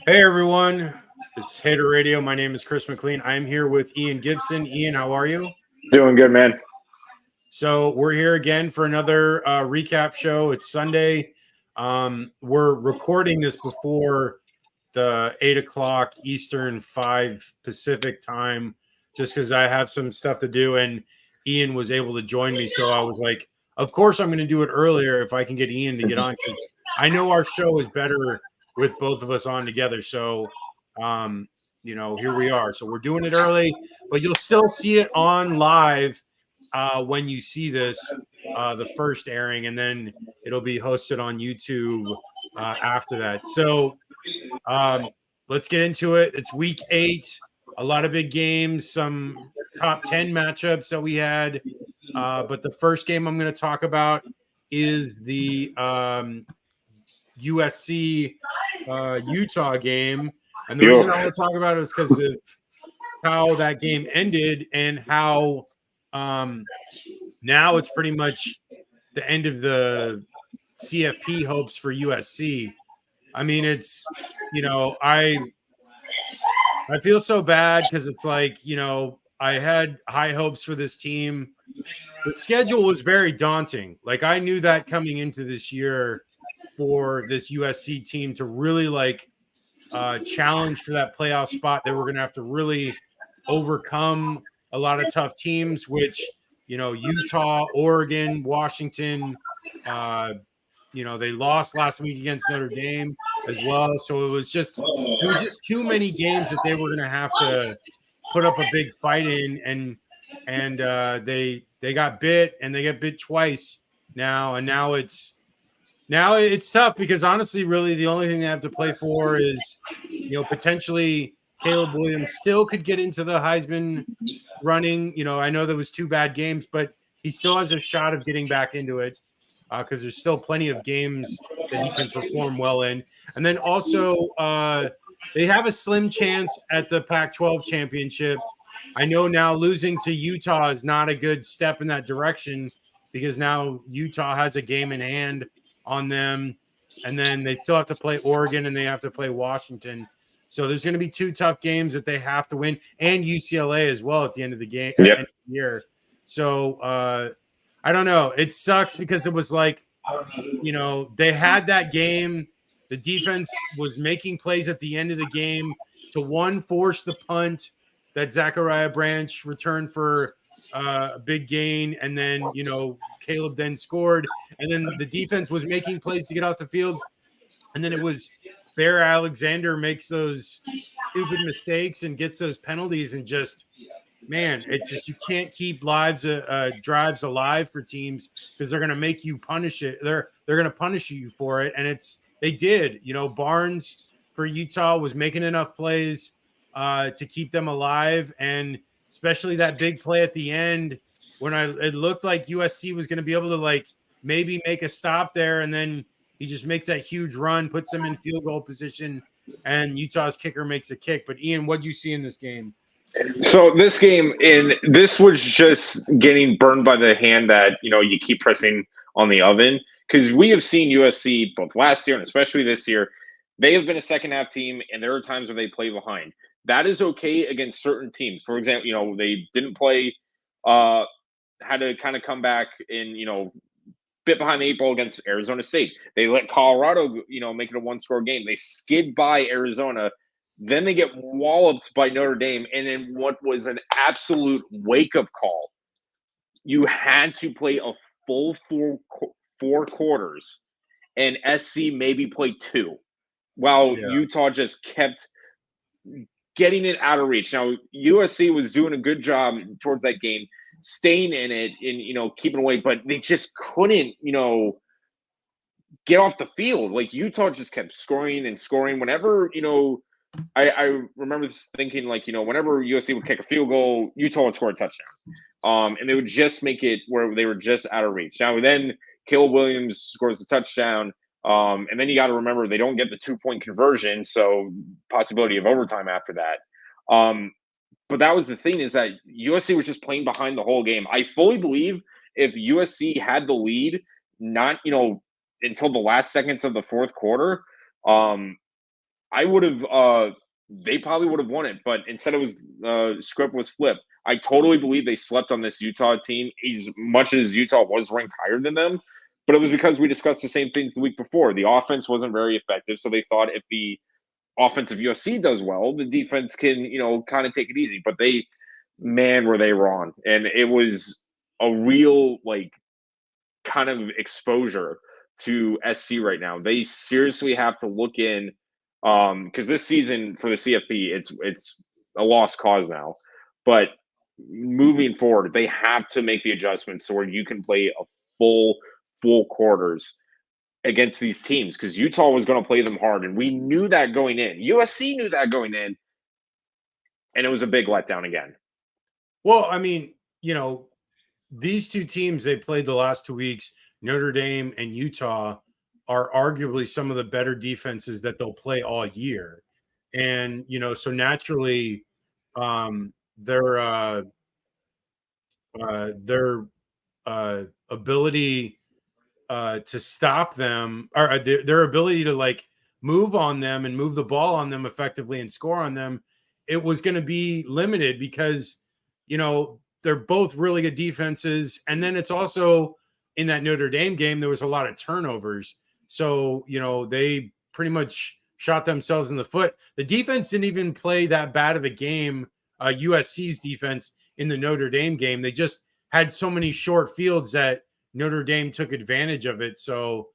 Hey everyone, it's Hater Radio. My name is Chris McLean. I'm here with Ian Gibson. Ian, how are you? Doing good, man. So we're here again for another recap show. It's Sunday. We're recording this before the 8 o'clock Eastern, 5 Pacific time, just because I have some stuff to do, and Ian was able to join me. So I was like, of course I'm going to do it earlier if I can get Ian to get on, because I know our show is better with both of us on together. So, here we are. So we're doing it early, but you'll still see it on live when you see this, the first airing, and then it'll be hosted on YouTube after that. So um, let's get into it. It's week 8, a lot of big games, some top 10 matchups that we had. But the first game I'm going to talk about is the USC Utah game. And the reason I want to talk about it is because of how that game ended and how now it's pretty much the end of the CFP hopes for USC. I mean, it's, I feel so bad because it's like, I had high hopes for this team. The schedule was very daunting. Like, I knew that coming into this year for this USC team to really challenge for that playoff spot. They were going to have to really overcome a lot of tough teams, which, Utah, Oregon, Washington, they lost last week against Notre Dame as well. So it was just too many games that they were going to have to put up a big fight in, and they got bit, and they get bit twice now, and now it's tough because honestly, really, the only thing they have to play for is, potentially Caleb Williams still could get into the Heisman running. I know there was 2 bad games, but he still has a shot of getting back into it because there's still plenty of games that he can perform well in. And then also, they have a slim chance at the Pac-12 championship. I know now losing to Utah is not a good step in that direction because now Utah has a game in hand on them, and then they still have to play Oregon and they have to play Washington. So there's going to be 2 tough games that they have to win, and UCLA as well at the end of the game, Yep. end of the year. So I don't know. It sucks because it was like, they had that game. The defense was making plays at the end of the game to force the punt that Zachariah Branch returned for a big gain, and then Caleb then scored, and then the defense was making plays to get off the field, and then it was Bear Alexander makes those stupid mistakes and gets those penalties, and just, man, it just, you can't keep drives alive for teams because they're going to make you punish it. They're going to punish you for it, and they did. Barnes for Utah was making enough plays to keep them alive, and especially that big play at the end when it looked like USC was going to be able to maybe make a stop there, and then he just makes that huge run, puts them in field goal position, and Utah's kicker makes a kick. But Ian, what'd you see in this game? So this game, this was just getting burned by the hand that you keep pressing on the oven, because we have seen USC both last year and especially this year. They have been a second half team, and there are times where they play behind. That is okay against certain teams. For example, they didn't play, had to kind of come back in, bit behind the 8 ball against Arizona State. They let Colorado, make it a 1-score game. They skid by Arizona. Then they get walloped by Notre Dame. And in what was an absolute wake-up call, you had to play a full four quarters, and SC maybe played 2, while Utah just kept getting it out of reach. Now, USC was doing a good job towards that game, staying in it and, keeping away, but they just couldn't, get off the field. Like, Utah just kept scoring and scoring. Whenever, I remember thinking, whenever USC would kick a field goal, Utah would score a touchdown. And they would just make it where they were just out of reach. Now, then Caleb Williams scores a touchdown. And then you got to remember they don't get the 2-point conversion, so possibility of overtime after that. But that was the thing, is that USC was just playing behind the whole game. I fully believe if USC had the lead, not until the last seconds of the fourth quarter, I would have. They probably would have won it, but instead it was script was flipped. I totally believe they slept on this Utah team as much as Utah was ranked higher than them. But it was because we discussed the same things the week before. The offense wasn't very effective, so they thought if the offensive USC does well, the defense can, kind of take it easy. But man, were they wrong. And it was a real, kind of exposure to SC right now. They seriously have to look in, because this season for the CFP, it's a lost cause now. But moving forward, they have to make the adjustments so where you can play a full quarters against these teams, because Utah was going to play them hard, and we knew that going in. USC knew that going in, and it was a big letdown again. Well, I mean, these two teams they played the last 2 weeks, Notre Dame and Utah, are arguably some of the better defenses that they'll play all year. And, so naturally, their ability to stop them, or their ability to move on them and move the ball on them effectively and score on them, it was going to be limited because, they're both really good defenses. And then it's also in that Notre Dame game, there was a lot of turnovers. So, they pretty much shot themselves in the foot. The defense didn't even play that bad of a game, USC's defense in the Notre Dame game. They just had so many short fields that Notre Dame took advantage of it. So,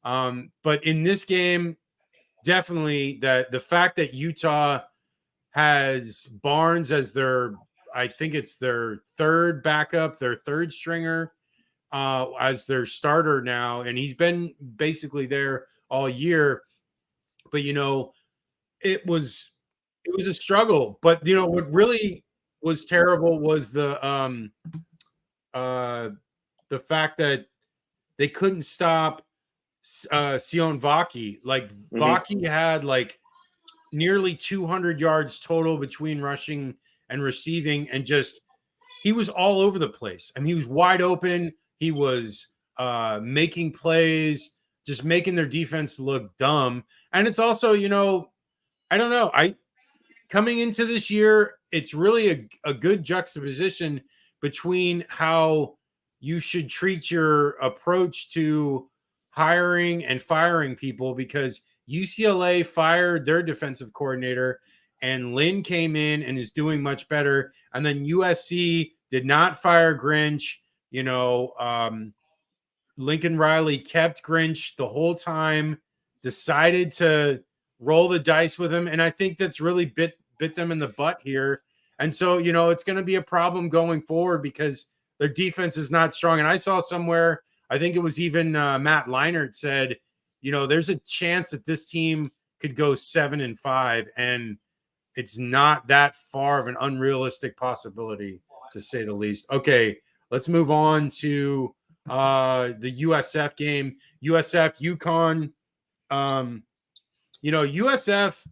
but in this game, definitely the fact that Utah has Barnes as I think it's their third backup, their third stringer, as their starter now. And he's been basically there all year, but it was a struggle. But what really was terrible was the fact that they couldn't stop Sion Vaki. Vaki had nearly 200 yards total between rushing and receiving, and he was all over the place. I mean, he was wide open. He was making plays, just making their defense look dumb. And it's also, I don't know. Coming into this year, it's really a good juxtaposition between how you should treat your approach to hiring and firing people, because UCLA fired their defensive coordinator and Lynn came in and is doing much better. And then USC did not fire Grinch. Lincoln Riley kept Grinch the whole time, decided to roll the dice with him. And I think that's really bit them in the butt here. And so, it's going to be a problem going forward because their defense is not strong. And I saw somewhere, I think it was even Matt Leinart said, there's a chance that this team could go 7-5, and it's not that far of an unrealistic possibility, to say the least. Okay, let's move on to the USF game. USF Yukon. USF,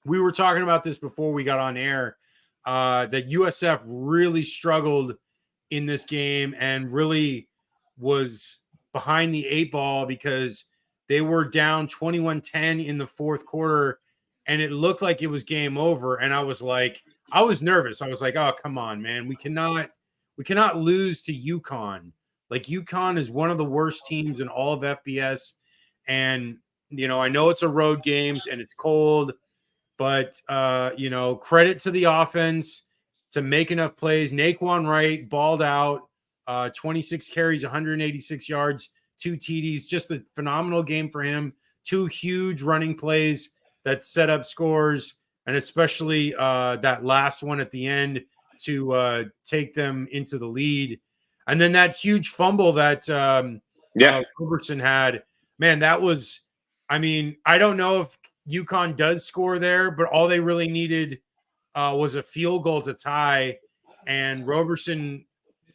we were talking about this before we got on air, that USF really struggled in this game and really was behind the 8 ball because they were down 21-10 in the fourth quarter, and it looked like it was game over. And I was nervous. I was like, oh, come on, man. We cannot lose to Yukon. Yukon is one of the worst teams in all of FBS. And, I know it's a road games and it's cold, but, credit to the offense to make enough plays. Naquan Wright balled out, 26 carries, 186 yards, 2 TDs, just a phenomenal game for him. 2 huge running plays that set up scores, and especially that last one at the end to take them into the lead. And then that huge fumble that Robertson had, man, that was, I don't know if UConn does score there, but all they really needed was a field goal to tie, and Robertson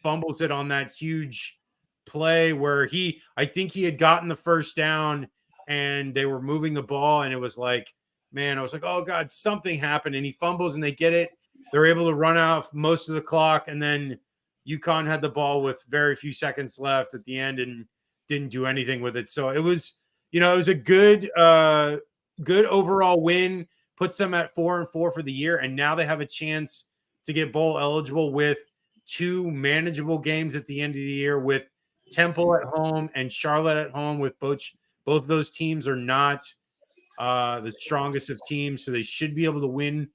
fumbles it on that huge play where I think he had gotten the first down and they were moving the ball, and it was like, man, I was like, oh God, something happened, and he fumbles and they get it. They're able to run out most of the clock, and then UConn had the ball with very few seconds left at the end and didn't do anything with it. So it was, it was a good good overall win, puts them at 4-4 for the year, and now they have a chance to get bowl eligible with 2 manageable games at the end of the year, with Temple at home and Charlotte at home. With both of those teams are not the strongest of teams, so they should be able to win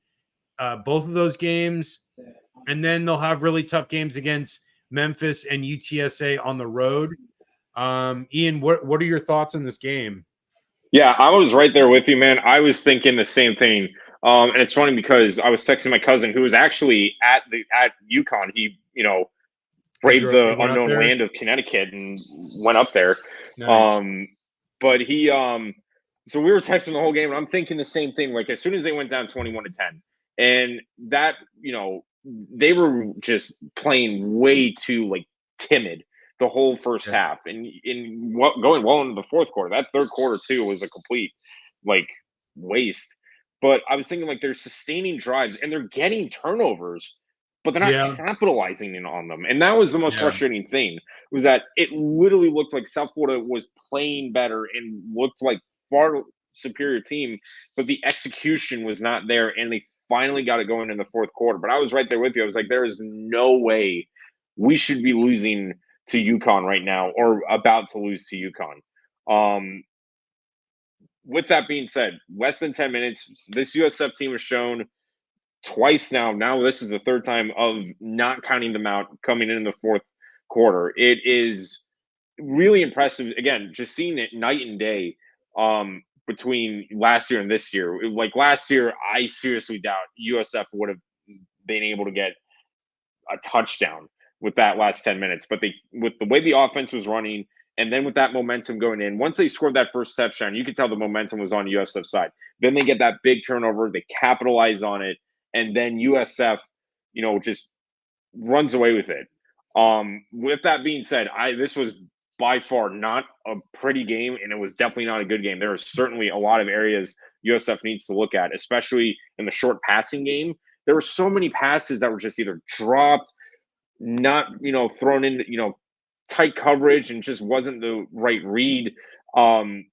both of those games. And then they'll have really tough games against Memphis and UTSA on the road. Ian, what are your thoughts on this game? Yeah, I was right there with you, man. I was thinking the same thing. And it's funny because I was texting my cousin who was actually at Yukon. He, braved the Went up unknown there. land of Connecticut and went up there. Nice. But he so we were texting the whole game, and I'm thinking the same thing. Like, as soon as they went down 21-10, and that, they were just playing way too like timid the whole first Yeah. half, and going well into the fourth quarter. That third quarter too was a complete like waste. But I was thinking, like, they're sustaining drives and they're getting turnovers, but they're not Yeah. capitalizing in on them. And that was the most Yeah. frustrating thing, was that it literally looked like South Florida was playing better and looked like far superior team, but the execution was not there, and they finally got it going in the fourth quarter. But I was right there with you. I was like, there is no way we should be losing to Yukon right now, or about to lose to Yukon. With that being said, less than 10 minutes, this USF team has shown twice now. Now this is the third time of not counting them out coming in the fourth quarter. It is really impressive. Again, just seeing it night and day between last year and this year. Like, last year, I seriously doubt USF would have been able to get a touchdown with that last 10 minutes. But with the way the offense was running, and then with that momentum going in, once they scored that first touchdown, you could tell the momentum was on USF side. Then they get that big turnover, they capitalize on it, and then USF, just runs away with it. With that being said, this was by far not a pretty game, and it was definitely not a good game. There are certainly a lot of areas USF needs to look at, especially in the short passing game. There were so many passes that were just either dropped, not thrown in, tight coverage, and just wasn't the right read. And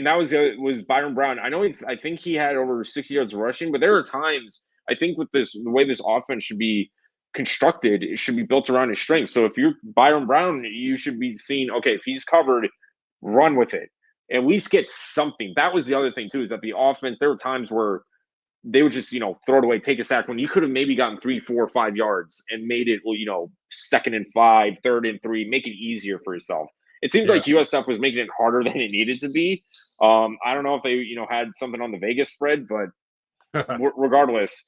that was Byron Brown. I think he had over 60 yards rushing, but there are times, I think, with the way this offense should be constructed, it should be built around his strength. So if you're Byron Brown, you should be seeing, okay, if he's covered, run with it. At least get something. That was the other thing too, is that the offense, there were times where they would just, throw it away, take a sack, when you could have maybe gotten 3, 4, 5 yards and made it, 2nd and 5, 3rd and 3, make it easier for yourself. It seems Yeah. like USF was making it harder than it needed to be. I don't know if they, had something on the Vegas spread, but regardless,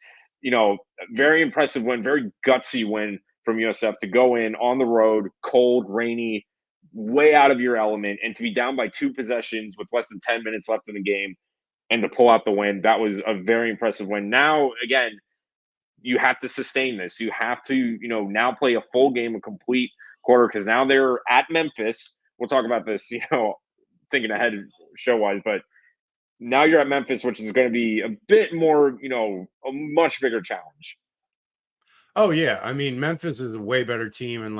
very impressive win, very gutsy win from USF to go in on the road, cold, rainy, way out of your element, and to be down by 2 possessions with less than 10 minutes left in the game and to pull out the win. That was a very impressive win. Now, again, you have to sustain this. You have to, now play a full game, a complete quarter, because now they're at Memphis. We'll talk about this, thinking ahead show-wise, but now you're at Memphis, which is going to be a bit more, a much bigger challenge. Oh yeah, I mean, Memphis is a way better team, and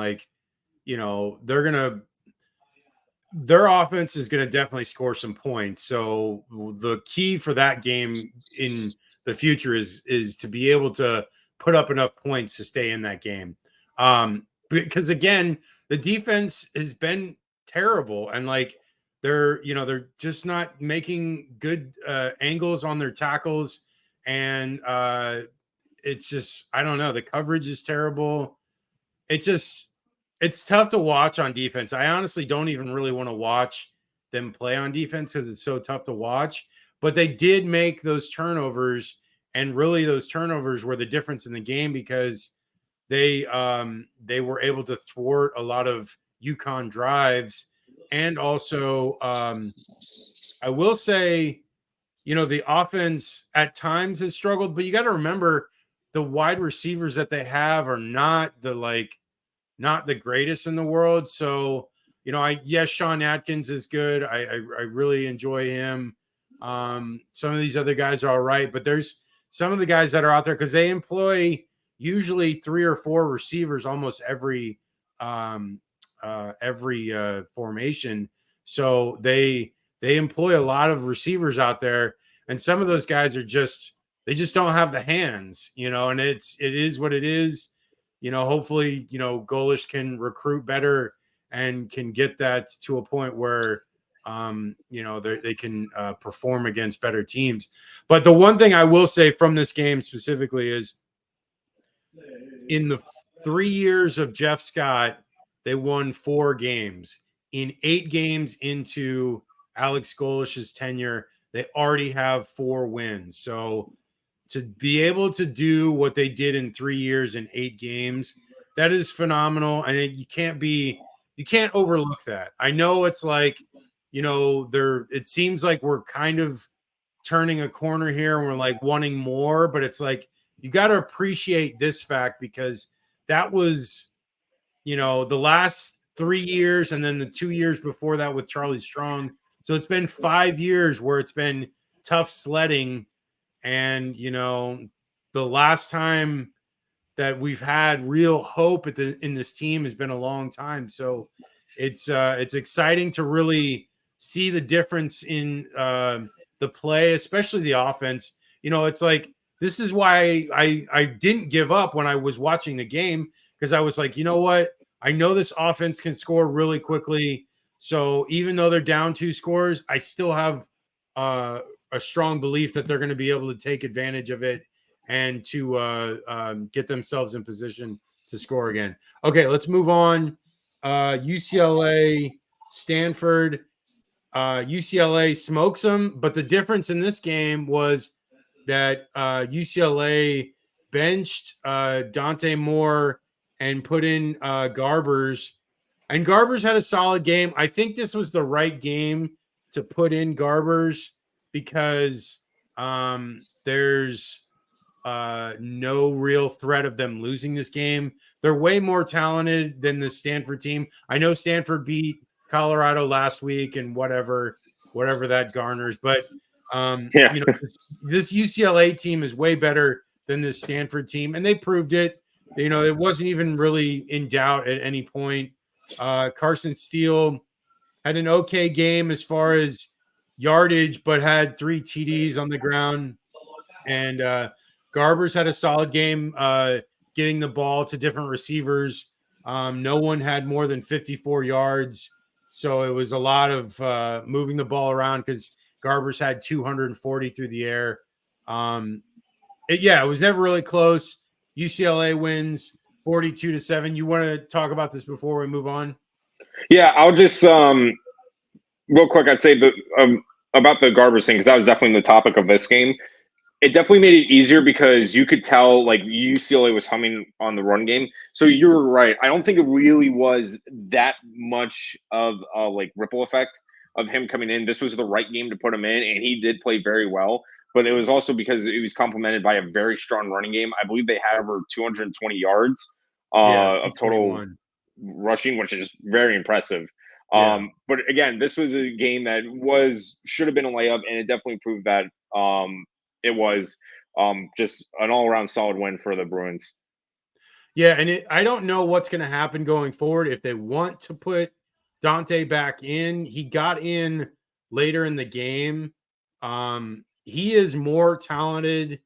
their offense is gonna definitely score some points. So the key for that game in the future is to be able to put up enough points to stay in that game. Because again, the defense has been terrible, and they're just not making good angles on their tackles, and it's just, I don't know, the coverage is terrible. It's tough to watch on defense. I honestly don't even really want to watch them play on defense because it's so tough to watch. But they did make those turnovers, and really those turnovers were the difference in the game, because they were able to thwart a lot of Yukon drives. And also, I will say, the offense at times has struggled, but you got to remember the wide receivers that they have are not the greatest in the world. So, yes, Sean Atkins is good. I really enjoy him. Some of these other guys are all right, but there's some of the guys that are out there because they employ usually 3 or 4 receivers almost every formation. So they employ a lot of receivers out there, And some of those guys are they just don't have the hands, and it is what it is. Hopefully, Golish can recruit better and can get that to a point where, they can perform against better teams. But the one thing I will say from this game specifically is in the 3 years of Jeff Scott, they won 4 games. In 8 games into Alex Golish's tenure, they already have 4 wins. So to be able to do what they did in 3 years in 8 games, that is phenomenal. And you can't overlook that. I know it's like, it seems like we're kind of turning a corner here and we're like wanting more, but it's like, you got to appreciate this fact because that was, the last 3 years and then the 2 years before that with Charlie Strong. So it's been 5 years where it's been tough sledding. And, the last time that we've had real hope in this team has been a long time. So it's exciting to really see the difference in the play, especially the offense. It's like, this is why I didn't give up when I was watching the game, because I was like, you know what? I know this offense can score really quickly. So even though they're down 2 scores, I still have a strong belief that they're going to be able to take advantage of it and to get themselves in position to score again. Okay, let's move on. UCLA, Stanford. UCLA smokes them, but the difference in this game was that UCLA benched Dante Moore and put in Garbers. And Garbers had a solid game. I think this was the right game to put in Garbers because there's no real threat of them losing this game. They're way more talented than the Stanford team. I know Stanford beat Colorado last week and whatever that garners, but this UCLA team is way better than this Stanford team, and they proved it. It wasn't even really in doubt at any point. Carson Steele had an okay game as far as yardage, but had 3 TDs on the ground. And Garbers had a solid game getting the ball to different receivers. No one had more than 54 yards. So it was a lot of moving the ball around because Garbers had 240 through the air. It was never really close. UCLA wins 42-7. You want to talk about this before we move on? Yeah, I'll just real quick. I'd say about the Garbers thing, because that was definitely the topic of this game. It definitely made it easier because you could tell like UCLA was humming on the run game. So you were right. I don't think it really was that much of a like ripple effect of him coming in. This was the right game to put him in, and he did play very well. But it was also because it was complemented by a very strong running game. I believe they had over 220 yards of total rushing, which is very impressive. But again, this was a game that should have been a layup, and it definitely proved that it was just an all-around solid win for the Bruins. Yeah, and I don't know what's going to happen going forward if they want to put Dante back in. He got in later in the game. He is more talented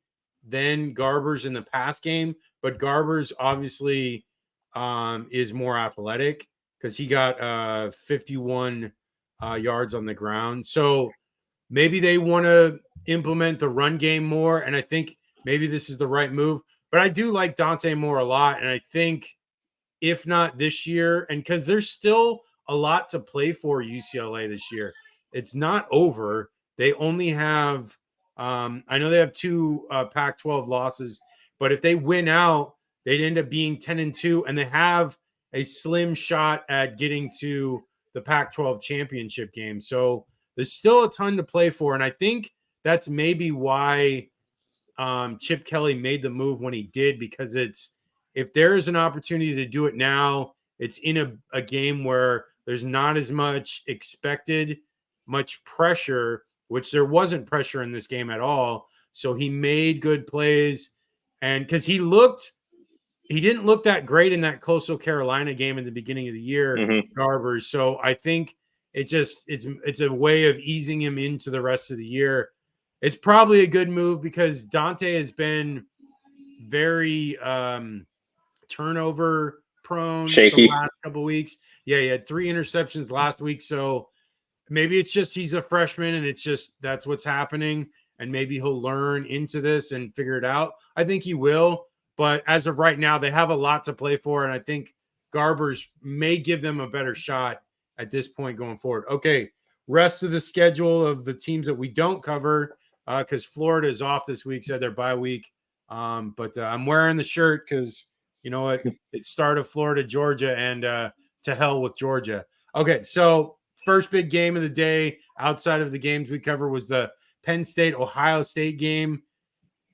than Garbers in the pass game, but Garbers obviously is more athletic because he got 51 yards on the ground. So maybe they want to implement the run game more, and I think maybe this is the right move. But I do like Dante Moore a lot, and I think if not this year, and because there's still a lot to play for UCLA this year. It's not over. They only have I know they have 2 Pac-12 losses, but if they win out, they'd end up being 10-2, and they have a slim shot at getting to the Pac-12 championship game. So there's still a ton to play for, and I think that's maybe why Chip Kelly made the move when he did, because if there is an opportunity to do it now, it's in a game where there's not as much much pressure, which there wasn't pressure in this game at all. So he made good plays, and because he didn't look that great in that Coastal Carolina game in the beginning of the year, Garbers. So I think it's a way of easing him into the rest of the year. It's probably a good move because Dante has been very turnover prone the Shaky. last couple of weeks. Yeah, he had 3 interceptions last week. So maybe it's just he's a freshman and it's just that's what's happening. And maybe he'll learn into this and figure it out. I think he will. But as of right now, they have a lot to play for. And I think Garbers may give them a better shot at this point going forward. Okay. Rest of the schedule of the teams that we don't cover because Florida is off this week, said their bye week. But I'm wearing the shirt because you know what? It started Florida, Georgia, and to hell with Georgia. Okay, so first big game of the day outside of the games we cover was the Penn State Ohio State game.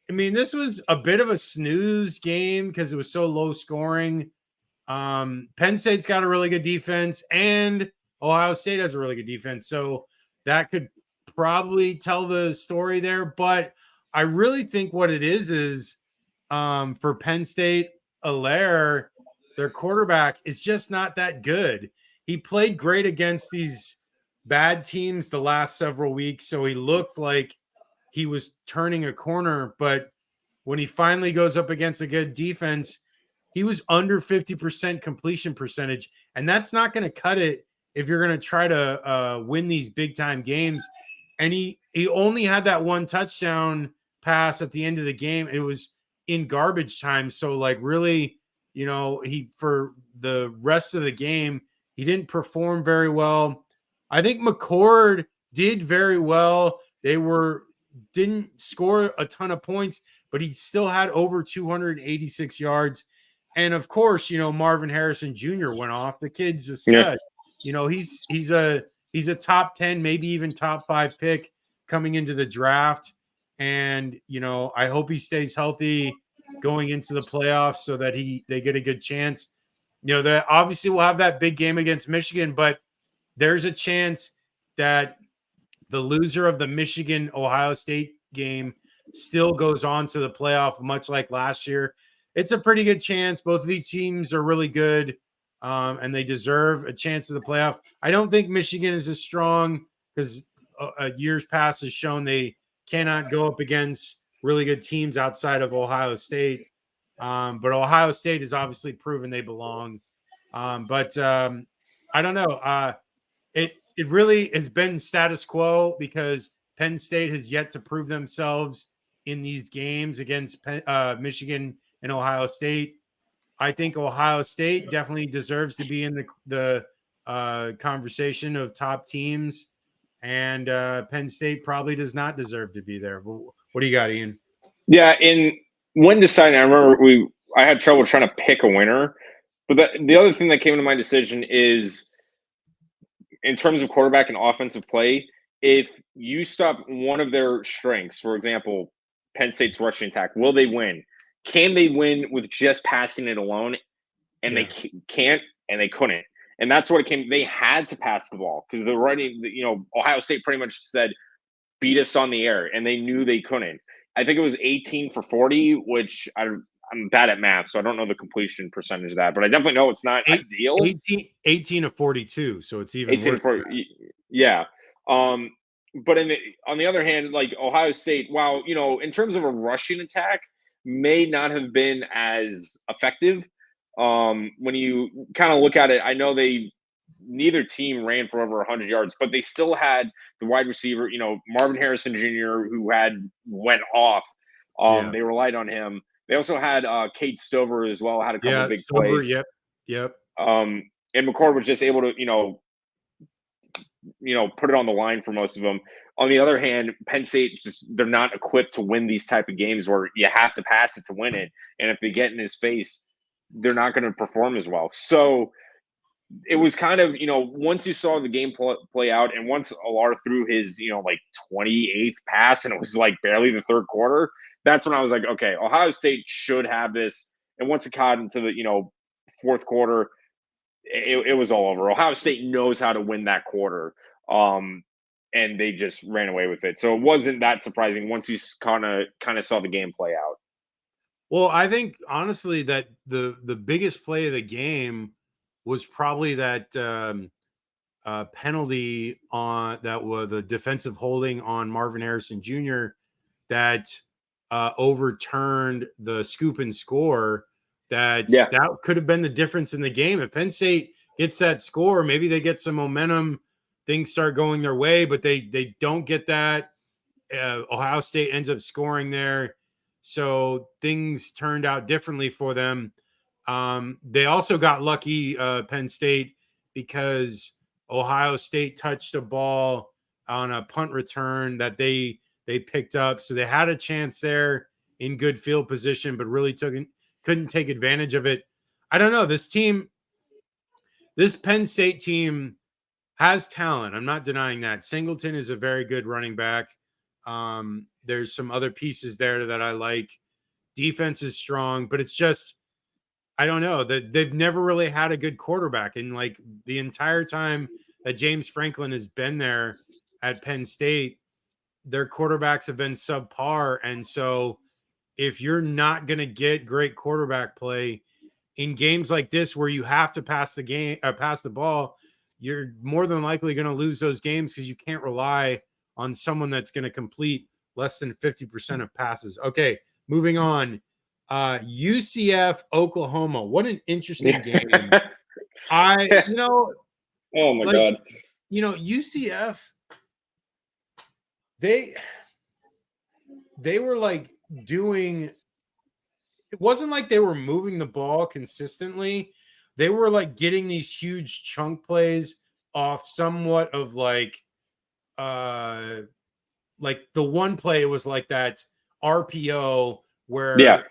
I mean, this was a bit of a snooze game because it was so low scoring. Penn State's got a really good defense, and Ohio State has a really good defense. So that could probably tell the story there. But I really think what it is for Penn State, Allaire, their quarterback, is just not that good. He played great against these bad teams the last several weeks. So he looked like he was turning a corner. But when he finally goes up against a good defense, he was under 50% completion percentage. And that's not going to cut it if you're going to try to win these big time games. And he only had that one touchdown pass at the end of the game. It was in garbage time. So like really, you know, he for the rest of the game, he didn't perform very well. I think McCord did very well. Didn't score a ton of points, but he still had over 286 yards. And of course, you know, Marvin Harrison Jr. went off. The kid's a stud. Yeah. You know, he's a top 10, maybe even top 5 pick coming into the draft. And, you know, I hope he stays healthy going into the playoffs so that they get a good chance. You know, that obviously we'll have that big game against Michigan, but there's a chance that the loser of the Michigan Ohio State game still goes on to the playoff, much like last year. It's a pretty good chance. Both of these teams are really good, and they deserve a chance at the playoff. I don't think Michigan is as strong because years past has shown they cannot go up against really good teams outside of Ohio State. But Ohio State has obviously proven they belong. But I don't know. It really has been status quo because Penn State has yet to prove themselves in these games against Michigan and Ohio State. I think Ohio State definitely deserves to be in the conversation of top teams, and Penn State probably does not deserve to be there. What do you got, Ian? Yeah, and when deciding, I remember I had trouble trying to pick a winner, but the other thing that came into my decision is in terms of quarterback and offensive play, if you stop one of their strengths, for example, Penn State's rushing attack, will they win? Can they win with just passing it alone? And they can't, and they couldn't. And that's what it came. They had to pass the ball because the running, you know, Ohio State pretty much said, beat us on the air, and they knew they couldn't. I think it was 18 for 40, which I'm bad at math, so I don't know the completion percentage of that, but I definitely know it's not ideal. 18 of 42, so it's even 18 worse. for yeah. But on the other hand, like Ohio State, while you know, in terms of a rushing attack, may not have been as effective. When you kind of look at it, I know neither team ran for over 100 yards, but they still had the wide receiver, you know, Marvin Harrison Jr., who went off. They relied on him. They also had Kate Stover as well, had a couple of big plays. Yep. And McCord was just able to, put it on the line for most of them. On the other hand, Penn State they're not equipped to win these type of games where you have to pass it to win it. And if they get in his face, they're not going to perform as well. So it was kind of, once you saw the game play out and once Alar threw his, 28th pass and it was like barely the third quarter, that's when I was like, okay, Ohio State should have this. And once it got into the, fourth quarter, it was all over. Ohio State knows how to win that quarter. And they just ran away with it. So it wasn't that surprising once you kind of saw the game play out. Well, I think honestly that the biggest play of the game was probably that penalty on that was the defensive holding on Marvin Harrison Jr. that overturned the scoop and score. That could have been the difference in the game. If Penn State gets that score, maybe they get some momentum, things start going their way, but they don't get that. Ohio State ends up scoring there, so things turned out differently for them. They also got lucky, Penn State, because Ohio State touched a ball on a punt return that they picked up, so they had a chance there in good field position, but really couldn't take advantage of it. I don't know. This Penn State team has talent. I'm not denying that. Singleton is a very good running back. There's some other pieces there that I like. Defense is strong, but it's just, I don't know, that they've never really had a good quarterback. And like the entire time that James Franklin has been there at Penn State, their quarterbacks have been subpar. And so if you're not going to get great quarterback play in games like this, where you have to pass the ball, you're more than likely going to lose those games because you can't rely on someone that's going to complete less than 50% of passes. Okay, moving on. UCF Oklahoma. What an interesting game. Oh my God. UCF, they were like doing, it wasn't like they were moving the ball consistently. They were like getting these huge chunk plays off somewhat of like the one play, it was like that RPO where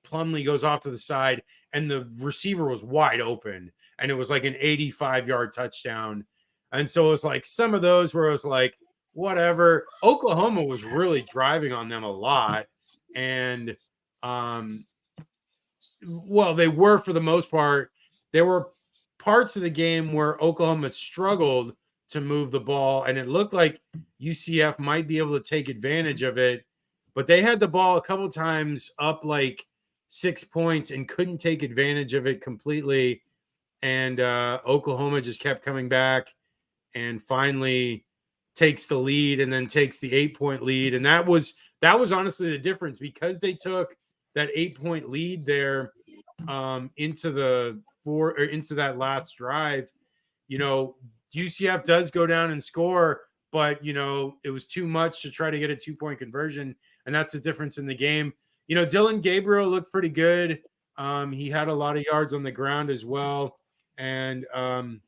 Plumlee goes off to the side and the receiver was wide open and it was like an 85-yard touchdown. And so it was like some of those where it was like, whatever. Oklahoma was really driving on them a lot. And they were, for the most part. There were parts of the game where Oklahoma struggled to move the ball, and it looked like UCF might be able to take advantage of it, but they had the ball a couple times up like 6 points and couldn't take advantage of it completely. And Oklahoma just kept coming back and finally takes the lead and then takes the 8-point lead. And that was honestly the difference, because they took that 8-point lead there into that last drive. UCF does go down and score, but it was too much to try to get a 2-point conversion, and that's the difference in the game. Dylan Gabriel looked pretty good. He had a lot of yards on the ground as well, and I'm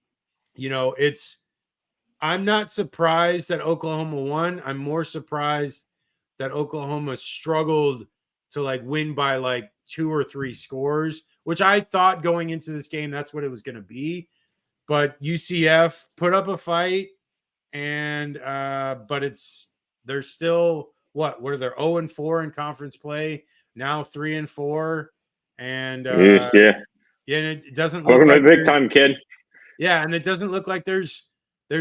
not surprised that Oklahoma won. I'm more surprised that Oklahoma struggled to like win by like 2 or 3 scores, which I thought going into this game, that's what it was going to be. But UCF put up a fight, and but they're still what are they? 0-4 in conference play now, 3-4, and and it doesn't look like big time, kid. Yeah, and it doesn't look like there's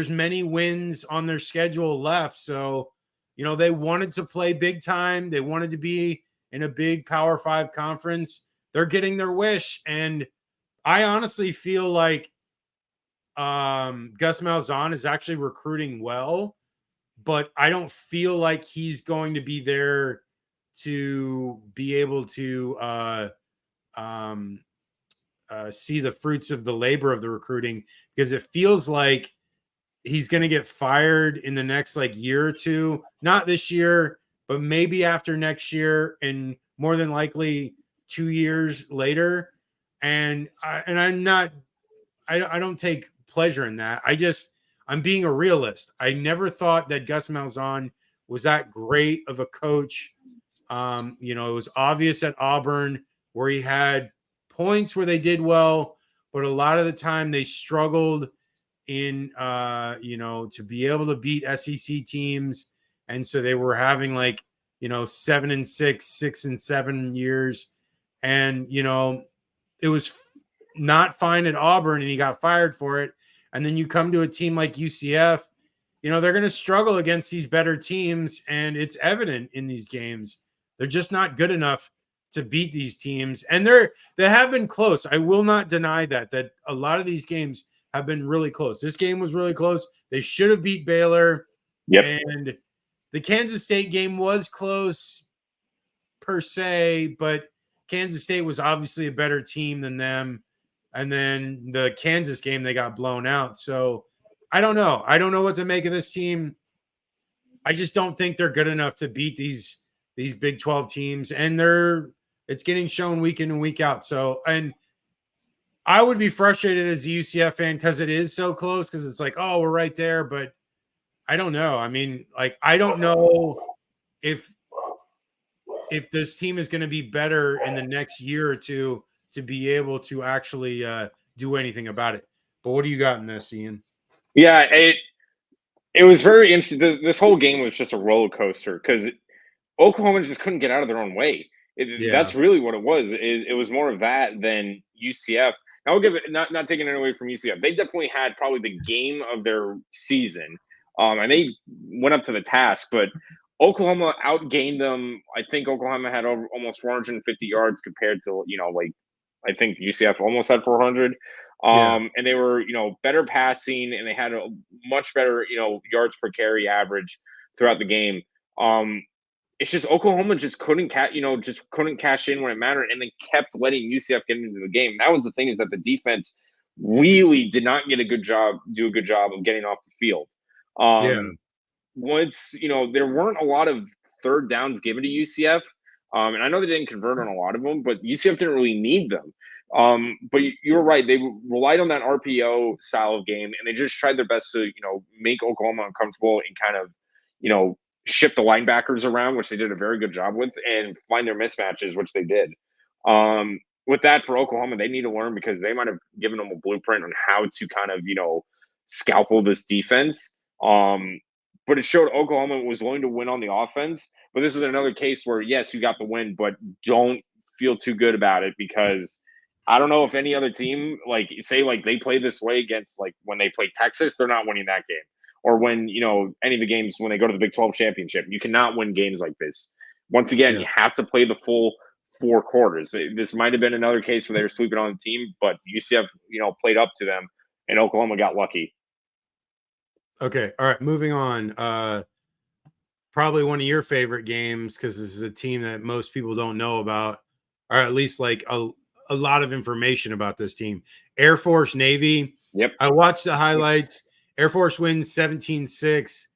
many wins on their schedule left. So they wanted to play big time. They wanted to be in a big Power 5 conference. They're getting their wish, and I honestly feel like Gus Malzahn is actually recruiting well, but I don't feel like he's going to be there to be able to see the fruits of the labor of the recruiting, because it feels like he's going to get fired in the next like year or two, not this year, but maybe after next year, and more than likely 2 years later. And I'm not, I don't take pleasure in that. I'm being a realist. I never thought that Gus Malzahn was that great of a coach. It was obvious at Auburn where he had points where they did well, but a lot of the time they struggled in, to be able to beat SEC teams. And so they were having like, 7-6, 6-7 years. And, it was not fine at Auburn and he got fired for it. And then you come to a team like UCF, they're going to struggle against these better teams. And it's evident in these games. They're just not good enough to beat these teams. And they have been close. I will not deny that a lot of these games have been really close. This game was really close. They should have beat Baylor. Yep. And the Kansas State game was close per se, but Kansas State was obviously a better team than them. And then the Kansas game, they got blown out. So I don't know. I don't know what to make of this team. I just don't think they're good enough to beat these Big 12 teams. And it's getting shown week in and week out. So, and I would be frustrated as a UCF fan because it is so close, because it's like, oh, we're right there. But I don't know. I mean, like, I don't know if this team is going to be better in the next year or two to be able to actually do anything about it. But what do you got in this, Ian? Yeah, it was very interesting. This whole game was just a roller coaster because Oklahoma just couldn't get out of their own way. That's really what it was. It was more of that than UCF. Now, I'll give it, not taking it away from UCF. They definitely had probably the game of their season, and they went up to the task. But Oklahoma outgained them. I think Oklahoma had almost 450 yards compared to, like, I think UCF almost had 400. And they were, better passing, and they had a much better, yards per carry average throughout the game. It's just Oklahoma just couldn't cash in when it mattered, and they kept letting UCF get into the game. That was the thing, is that the defense really did not do a good job of getting off the field. Once, there weren't a lot of third downs given to UCF, and I know they didn't convert on a lot of them, but UCF didn't really need them. But you're right; they relied on that RPO style of game, and they just tried their best to, make Oklahoma uncomfortable and kind of, shift the linebackers around, which they did a very good job with, and find their mismatches, which they did. With that, for Oklahoma, they need to learn, because they might have given them a blueprint on how to kind of, scalpel this defense. But it showed Oklahoma was willing to win on the offense. But this is another case where, yes, you got the win, but don't feel too good about it, because I don't know if any other team, like, say, like, they play this way against, like, when they play Texas, they're not winning that game. Or when, any of the games when they go to the Big 12 championship, you cannot win games like this. Once again, you have to play the full 4 quarters. This might have been another case where they were sleeping on the team, but UCF, played up to them, and Oklahoma got lucky. Okay. All right. Moving on. Probably one of your favorite games, because this is a team that most people don't know about, or at least like a lot of information about this team. Air Force Navy. Yep. I watched the highlights. Air Force wins 17-6.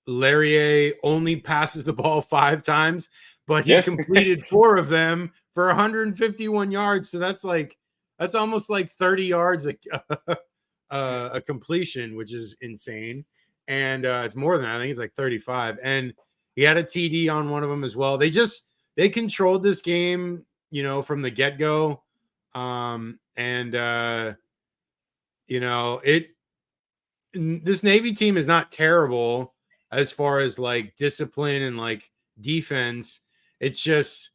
Larrier only passes the ball 5 times, but he completed 4 of them for 151 yards. So that's almost like 30 yards a completion, which is insane. And it's more than that. I think it's like 35. And he had a TD on one of them as well. They controlled this game, from the get-go. This Navy team is not terrible as far as like discipline and like defense. It's just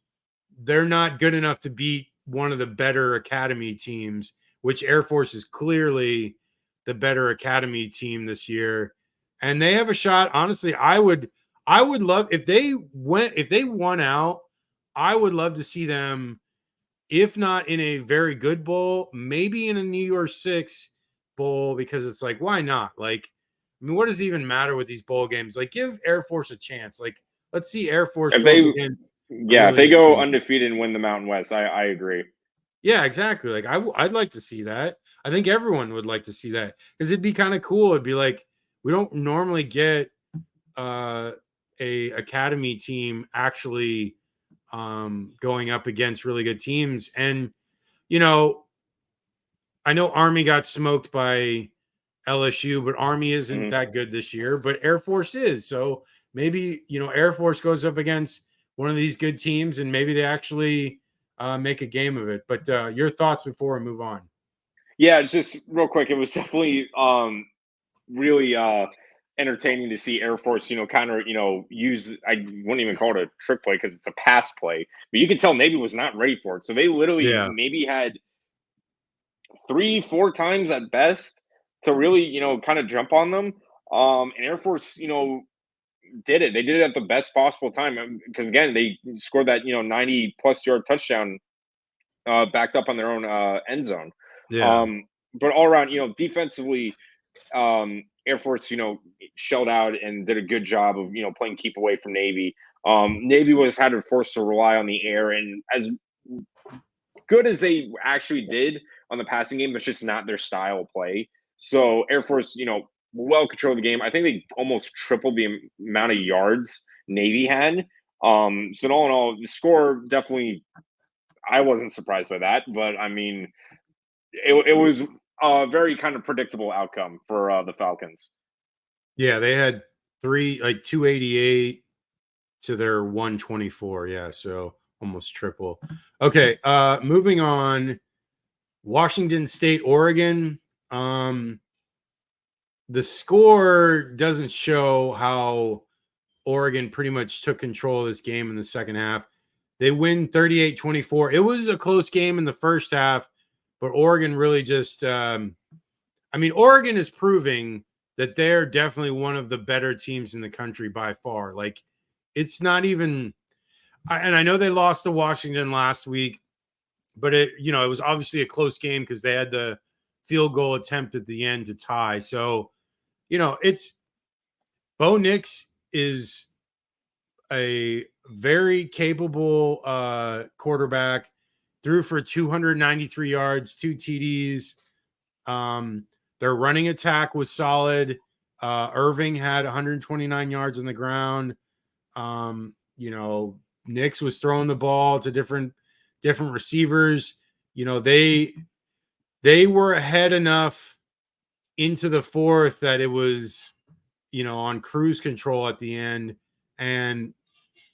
they're not good enough to beat one of the better academy teams, which Air Force is clearly the better academy team this year. And they have a shot. Honestly, I would love if they won out. I would love to see them, if not in a very good bowl, maybe in a New Year's Six bowl, because it's like, why not? Like, I mean, what does it even matter with these bowl games? Like, give Air Force a chance. Like, let's see Air Force if they go undefeated and win the Mountain West, I agree. Yeah, exactly. Like, I'd like to see that. I think everyone would like to see that, because it'd be kind of cool. It'd be like, we don't normally get a academy team actually going up against really good teams. And, I know Army got smoked by LSU, but Army isn't that good this year, but Air Force is. So maybe, Air Force goes up against one of these good teams, and maybe they actually make a game of it. But your thoughts before we move on? Yeah, just real quick. It was definitely really entertaining to see Air Force, kind of, use, I wouldn't even call it a trick play because it's a pass play, but you could tell Navy was not ready for it. So they literally maybe had 3-4 times at best to really, kind of jump on them. And Air Force, did it. They did it at the best possible time, because again, they scored that, 90+ yard touchdown backed up on their own end zone. Yeah. But all around, defensively, Air Force, shelled out and did a good job of, playing keep away from Navy. Navy had to forced to rely on the air, and as good as they actually did on the passing game, it's just not their style of play. So Air Force, well controlled the game. I think they almost tripled the amount of yards Navy had. So all in all, the score definitely, I wasn't surprised by that, but I mean, it was a very kind of predictable outcome for the Falcons. Yeah, they had 288 to their 124. Yeah, so almost triple. Okay, moving on. Washington State, Oregon. The score doesn't show how Oregon pretty much took control of this game in the second half. They win 38-24. It was a close game in the first half, but Oregon really just Oregon is proving that they're definitely one of the better teams in the country by far. Like, it's not even and I know they lost to Washington last week, but it was obviously a close game because they had the field goal attempt at the end to tie. So, it's Bo Nix is a very capable quarterback, threw for 293 yards, 2 TDs. Their running attack was solid. Irving had 129 yards on the ground. Nix was throwing the ball to different receivers. They were ahead enough into the fourth that it was, on cruise control at the end. And,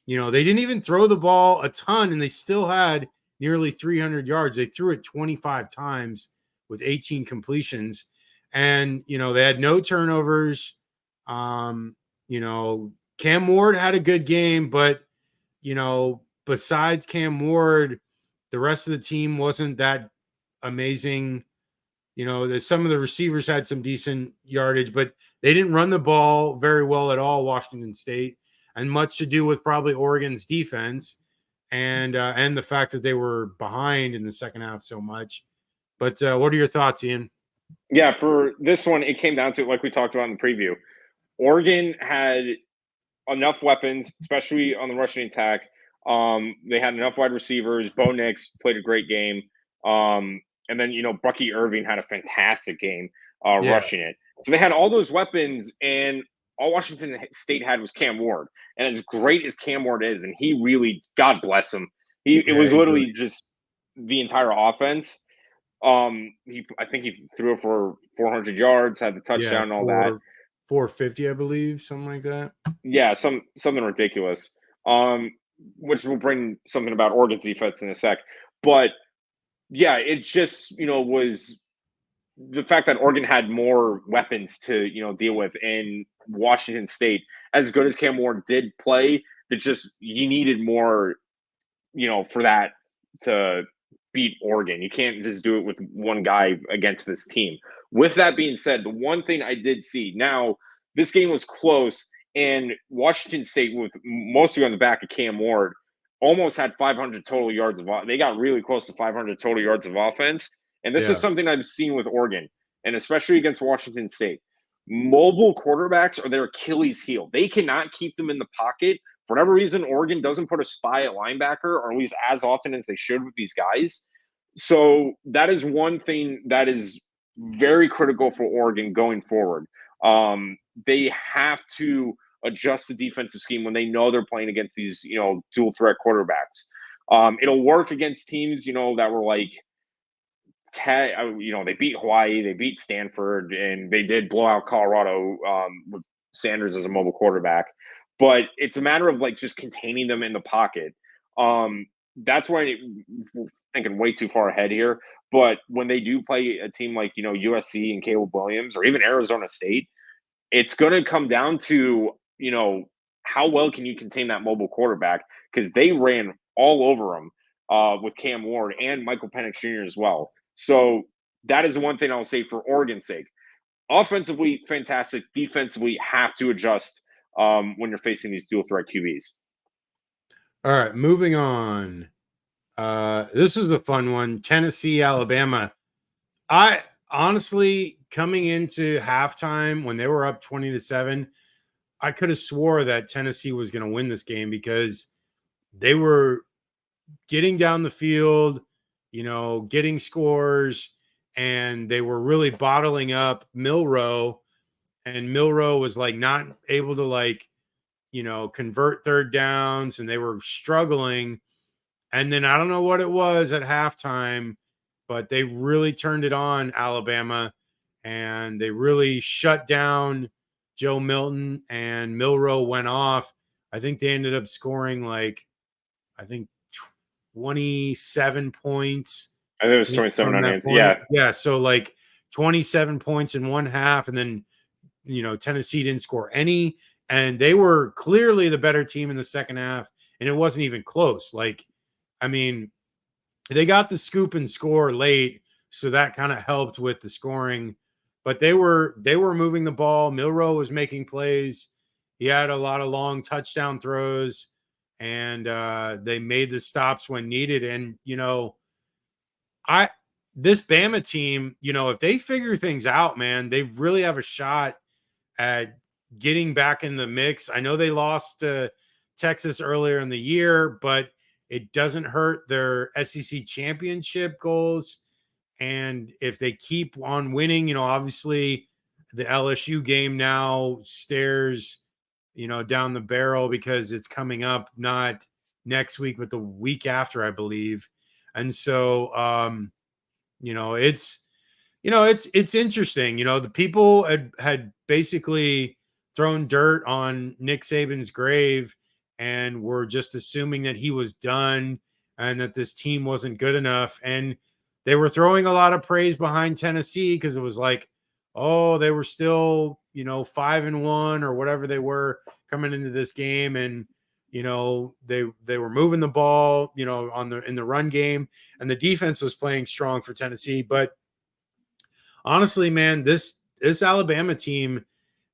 they didn't even throw the ball a ton, and they still had nearly 300 yards. They threw it 25 times with 18 completions. And, they had no turnovers. Cam Ward had a good game, but, besides Cam Ward, the rest of the team wasn't that amazing. Some of the receivers had some decent yardage, but they didn't run the ball very well at all, Washington State, and much to do with probably Oregon's defense and the fact that they were behind in the second half so much. But what are your thoughts, Ian? Yeah, for this one, it came down to, like we talked about in the preview, Oregon had enough weapons, especially on the rushing attack. They had enough wide receivers. Bo Nix played a great game. And then, Bucky Irving had a fantastic game rushing it. So they had all those weapons, and all Washington State had was Cam Ward. And as great as Cam Ward is, and he really, God bless him, it was literally just the entire offense. I think he threw it for 400 yards, had the touchdown and all that. 450, I believe, something like that. Yeah, something ridiculous. Which will bring something about Oregon's defense in a sec. But yeah, it just, was the fact that Oregon had more weapons to, deal with, in Washington State, as good as Cam Ward did play, that just, you needed more, for that to beat Oregon. You can't just do it with one guy against this team. With that being said, the one thing I did see, now this game was close, and Washington State, with mostly on the back of Cam Ward, almost had 500 total yards they got really close to 500 total yards of offense. And this is something I've seen with Oregon, and especially against Washington State. Mobile quarterbacks are their Achilles heel. They cannot keep them in the pocket. For whatever reason, Oregon doesn't put a spy at linebacker, or at least as often as they should with these guys. So that is one thing that is very critical for Oregon going forward. They have to adjust the defensive scheme when they know they're playing against these, dual threat quarterbacks. It'll work against teams, that were like, they beat Hawaii, they beat Stanford, and they did blow out Colorado with Sanders as a mobile quarterback. But it's a matter of like just containing them in the pocket. That's why we're thinking way too far ahead here. But when they do play a team like, USC and Caleb Williams, or even Arizona State, it's going to come down to, how well can you contain that mobile quarterback? Because they ran all over him with Cam Ward and Michael Penix Jr. as well. So that is one thing I'll say for Oregon's sake. Offensively, fantastic. Defensively, have to adjust when you're facing these dual threat QBs. All right, moving on. This was a fun one. Tennessee, Alabama. I honestly, coming into halftime when they were up 20-7, I could have swore that Tennessee was going to win this game because they were getting down the field, getting scores, and they were really bottling up Milroe, and Milroe was like not able to convert third downs, and they were struggling. And then I don't know what it was at halftime, but they really turned it on, Alabama, and they really shut down Joe Milton, and Milroe went off. I think they ended up scoring I think 27 points. I think it was 27 from on that hands. point. Yeah. Yeah. So 27 points in one half, and then Tennessee didn't score any, and they were clearly the better team in the second half, and it wasn't even close. I mean, they got the scoop and score late, so that kind of helped with the scoring. But they were moving the ball. Milroe was making plays. He had a lot of long touchdown throws, and they made the stops when needed. And this Bama team, if they figure things out, man, they really have a shot at getting back in the mix. I know they lost to Texas earlier in the year, but it doesn't hurt their SEC championship goals. And if they keep on winning, obviously the LSU game now stares, down the barrel because it's coming up not next week, but the week after, I believe. And so, it's interesting. The people had basically thrown dirt on Nick Saban's grave and were just assuming that he was done and that this team wasn't good enough. And they were throwing a lot of praise behind Tennessee because it was like, oh, they were still, 5-1 or whatever they were coming into this game. And, they were moving the ball, in the run game, and the defense was playing strong for Tennessee. But honestly, man, this Alabama team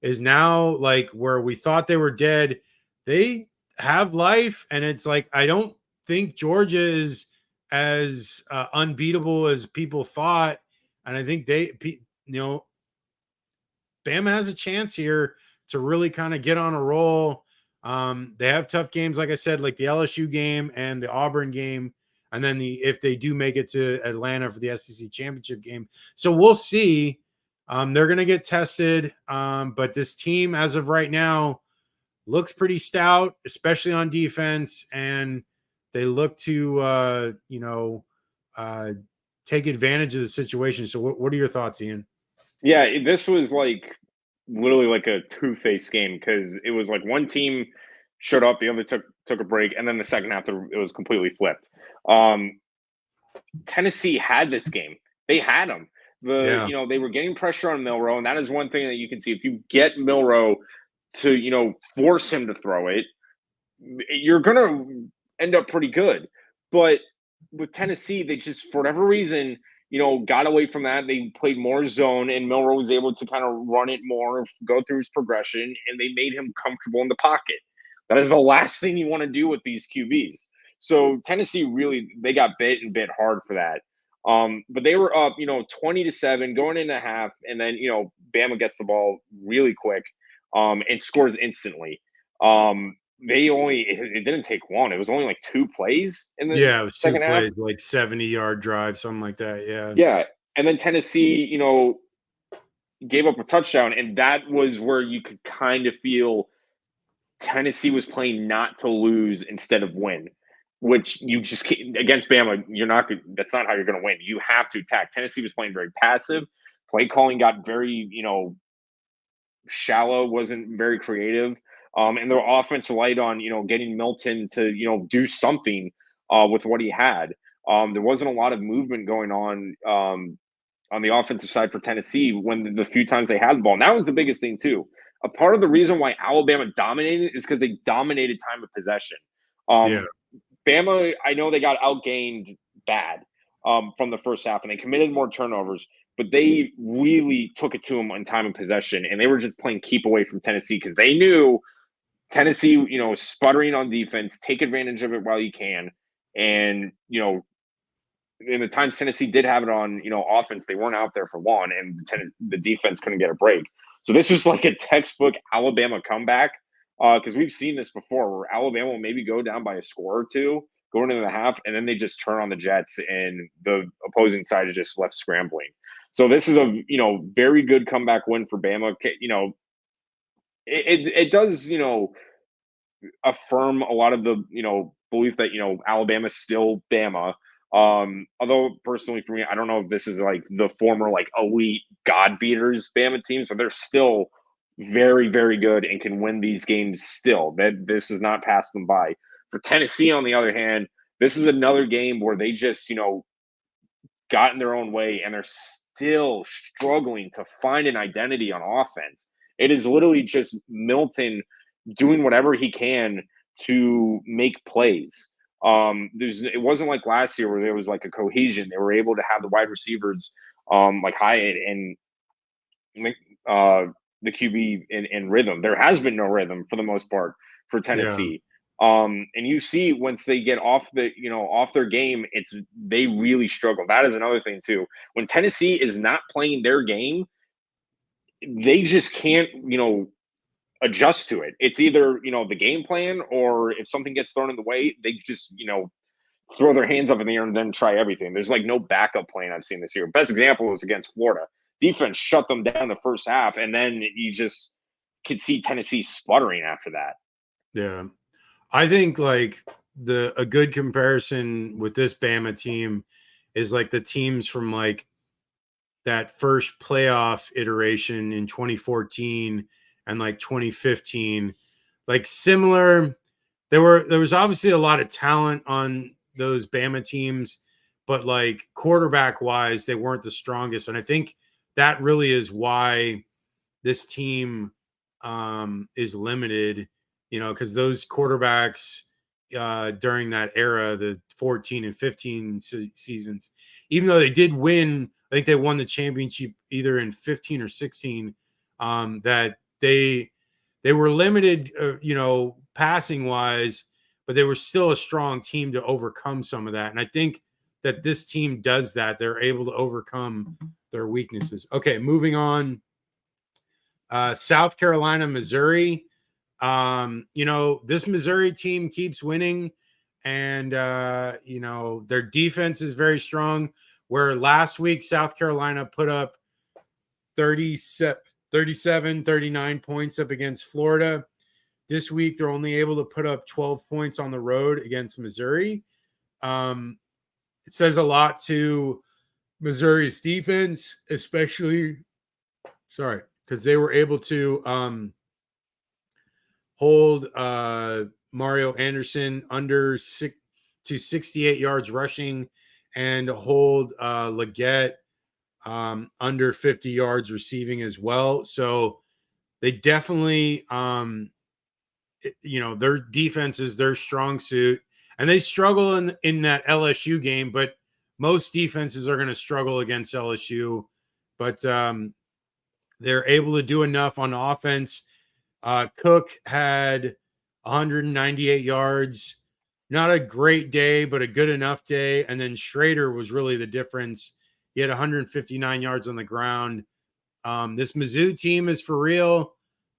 is now like where we thought they were dead. They have life, and it's like I don't think Georgia is as unbeatable as people thought, and I think Bama has a chance here to really kind of get on a roll. They have tough games, like I said, like the LSU game and the Auburn game, and then if they do make it to Atlanta for the SEC championship game. So we'll see. They're going to get tested, but this team, as of right now, looks pretty stout, especially on defense, and they look to take advantage of the situation. So what are your thoughts, Ian? Yeah, this was literally like a two-faced game because it was like one team showed up, the other took a break, and then the second half it was completely flipped. Tennessee had this game; they had them. They were getting pressure on Milroe, and that is one thing that you can see. If you get Milroe to force him to throw it, you're gonna end up pretty good. But with Tennessee, they just for whatever reason got away from that. They played more zone, and Milroe was able to kind of run it more, go through his progression, and they made him comfortable in the pocket. That is the last thing you want to do with these QBs. So Tennessee really they got bit and bit hard for that. But they were up, 20-7 going into half, and then Bama gets the ball really quick, and scores instantly. It didn't take one. It was only like 2 plays in the Yeah, it was 2 second half. plays, like 70-yard drive, something like that. Yeah. Yeah. And then Tennessee, gave up a touchdown, and that was where you could kind of feel Tennessee was playing not to lose instead of win, which you just can't, against Bama, that's not how you're going to win. You have to attack. Tennessee was playing very passive. Play calling got very, shallow, wasn't very creative. And their offense relied on, getting Milton to, do something with what he had. There wasn't a lot of movement going on the offensive side for Tennessee when the few times they had the ball. And that was the biggest thing, too. A part of the reason why Alabama dominated is because they dominated time of possession. Yeah. Bama, I know they got outgained bad from the first half, and they committed more turnovers, but they really took it to them on time of possession, and they were just playing keep away from Tennessee because they knew Tennessee, sputtering on defense, take advantage of it while you can, And, in the times Tennessee did have it on, offense, they weren't out there for one, and the defense couldn't get a break. So this was like a textbook Alabama comeback, because we've seen this before where Alabama will maybe go down by a score or two going into the half, and then they just turn on the Jets, and the opposing side is just left scrambling. So this is a very good comeback win for Bama. It does affirm a lot of the belief that Alabama's still Bama. Although personally for me, I don't know if this is like the former like elite God beaters Bama teams, but they're still very, very good and can win these games still. That this is not passed them by. For Tennessee, on the other hand, this is another game where they just got in their own way, and they're still struggling to find an identity on offense. It is literally just Milton doing whatever he can to make plays. It wasn't like last year where there was like a cohesion. They were able to have the wide receivers like Hyatt and the QB in rhythm. There has been no rhythm for the most part for Tennessee. And you see once they get off their game, they really struggle. That is another thing too. When Tennessee is not playing their game, they just can't adjust to it. It's either the game plan, or if something gets thrown in the way, they just throw their hands up in the air and then try everything. There's like no backup plan I've seen this year. Best example was against Florida. Defense shut them down the first half, and then you just could see Tennessee sputtering after that. Yeah. I think like a good comparison with this Bama team is like the teams from like that first playoff iteration in 2014 and like 2015, like similar. There was obviously a lot of talent on those Bama teams, but like quarterback wise, they weren't the strongest. And I think that really is why this team is limited, because those quarterbacks during that era, the 14 and 15 seasons, even though they did win, I think they won the championship either in 15 or 16, that they were limited, passing wise, but they were still a strong team to overcome some of that. And I think that this team does that. They're able to overcome their weaknesses. Okay, moving on. South Carolina, Missouri. This Missouri team keeps winning, and their defense is very strong. Where last week South Carolina put up 37, 39 points up against Florida. This week they're only able to put up 12 points on the road against Missouri. It says a lot to Missouri's defense, especially because they were able to hold Mario Anderson under 68 yards rushing, and hold Leggett under 50 yards receiving as well. So they definitely, their defense is their strong suit, and they struggle in that LSU game, but most defenses are going to struggle against LSU, but they're able to do enough on offense. Cook had 198 yards, not a great day, but a good enough day. And then Schrader was really the difference. He had 159 yards on the ground. This Mizzou team is for real.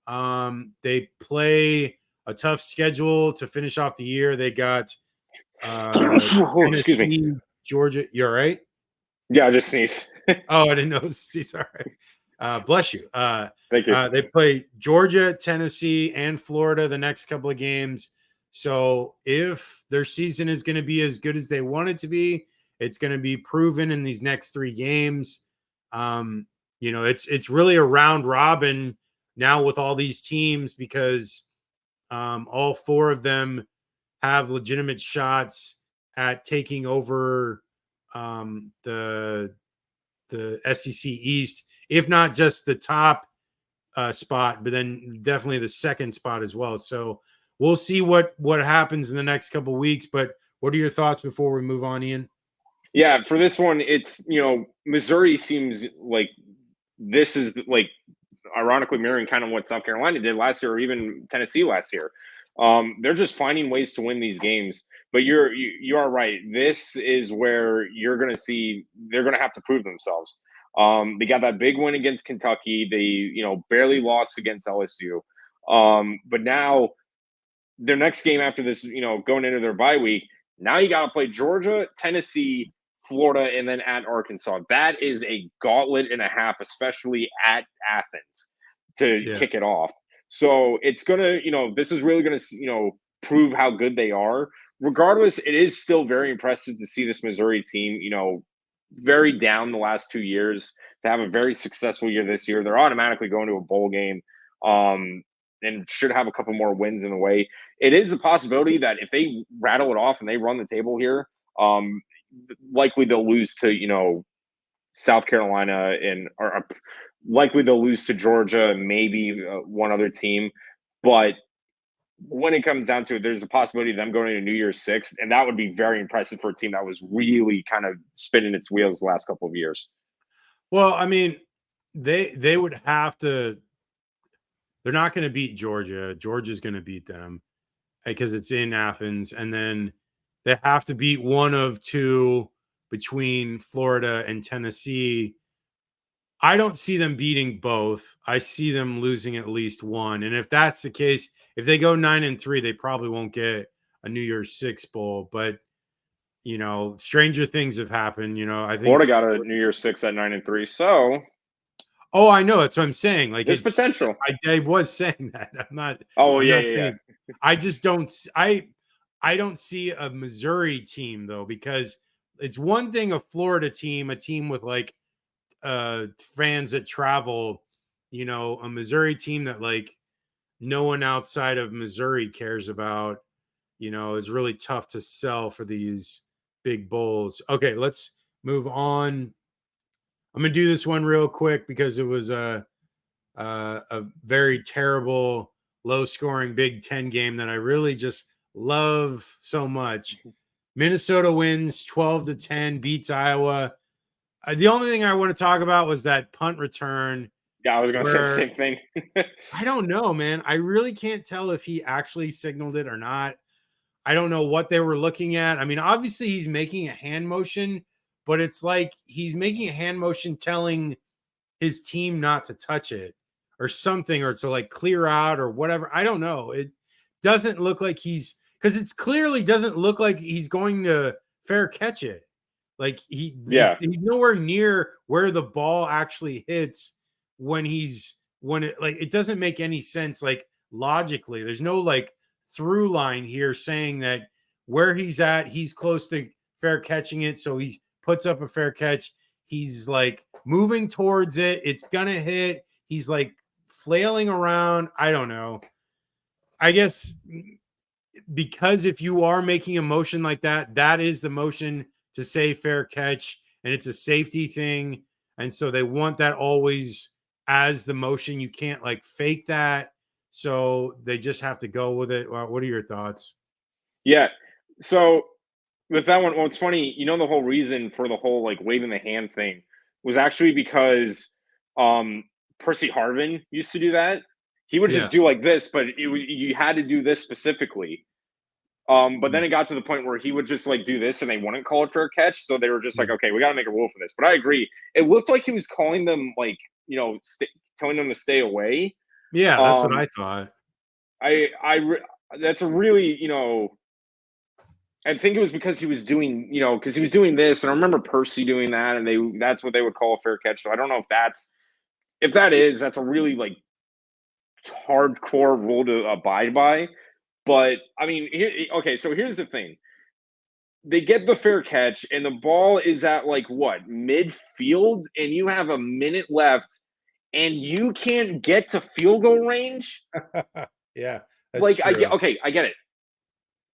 They play a tough schedule to finish off the year. They got Tennessee, excuse me, Georgia. You all right? Yeah, I just sneezed. Oh, I didn't know. Sorry. Bless you. Thank you. They play Georgia, Tennessee, and Florida the next couple of games. So if their season is going to be as good as they want it to be, it's going to be proven in these next 3 games. It's really a round robin now with all these teams, because all 4 of them have legitimate shots at taking over the SEC East, if not just the top spot, but then definitely the second spot as well. So we'll see what happens in the next couple of weeks. But what are your thoughts before we move on, Ian? Yeah, for this one, it's Missouri seems like this is like ironically mirroring kind of what South Carolina did last year, or even Tennessee last year. They're just finding ways to win these games. But you are right. This is where you're going to see they're going to have to prove themselves. They got that big win against Kentucky. They barely lost against LSU. But now their next game after this, going into their bye week, now you got to play Georgia, Tennessee, Florida, and then at Arkansas. That is a gauntlet and a half, especially at Athens to kick it off. So it's going to, this is really going to, prove how good they are. Regardless, it is still very impressive to see this Missouri team, very down the last 2 years to have a very successful year this year. They're automatically going to a bowl game and should have a couple more wins in the way. It is a possibility that if they rattle it off and they run the table here, likely they'll lose to, South Carolina or likely they'll lose to Georgia, maybe one other team. But when it comes down to it, there's a possibility of them going to New Year's Six, and that would be very impressive for a team that was really kind of spinning its wheels the last couple of years. Well, I mean, they would have to. They're not going to beat Georgia. Georgia's going to beat them because it's in Athens, and then they have to beat one of two between Florida and Tennessee. I don't see them beating both. I see them losing at least one. And if that's the case, if they go 9-3, they probably won't get a New Year's Six bowl. But stranger things have happened. I think Florida got a New Year's Six at 9-3. So, oh, I know. That's what I'm saying. Like there's potential. I was saying that. I'm not. Oh, I'm yeah, not yeah, saying, yeah. I just don't. I don't see a Missouri team though, because it's one thing a Florida team, a team with like fans that travel, a Missouri team that like no one outside of Missouri cares about, is really tough to sell for these big bowls. Okay, let's move on. I'm gonna do this one real quick because it was a very terrible, low-scoring Big Ten game that I really just love so much. Minnesota wins 12-10, beats Iowa. The only thing I want to talk about was that punt return. Yeah, I was going to say the same thing. I don't know, man. I really can't tell if he actually signaled it or not. I don't know what they were looking at. I mean, obviously he's making a hand motion, but it's like he's making a hand motion telling his team not to touch it or something, or to like clear out or whatever. I don't know. It doesn't look like because it's clearly doesn't look like he's going to fair catch it. Like he's nowhere near where the ball actually hits when it doesn't make any sense. Like logically, there's no like through line here saying that where he's at, he's close to fair catching it. So he puts up a fair catch. He's like moving towards it. It's gonna hit. He's like flailing around. I don't know. I guess because if you are making a motion like that, that is the motion to say fair catch, and it's a safety thing. And so they want that always as the motion. You can't like fake that. So they just have to go with it. What are your thoughts? Yeah. So with that one, well, it's funny, the whole reason for the whole like waving the hand thing was actually because Percy Harvin used to do that. He would just do like this, but you had to do this specifically. But then it got to the point where he would just like do this and they wouldn't call it fair catch. So they were just like, okay, we got to make a rule for this. But I agree. It looked like he was calling them like, telling them to stay away. Yeah, that's what I thought. That's a really, I think it was because he was doing, because he was doing this. And I remember Percy doing that, and that's what they would call a fair catch. So I don't know if that's a really like hardcore rule to abide by. But I mean, so here's the thing. They get the fair catch, and the ball is at like what, midfield, and you have a minute left, and you can't get to field goal range. Yeah, like true. I get it.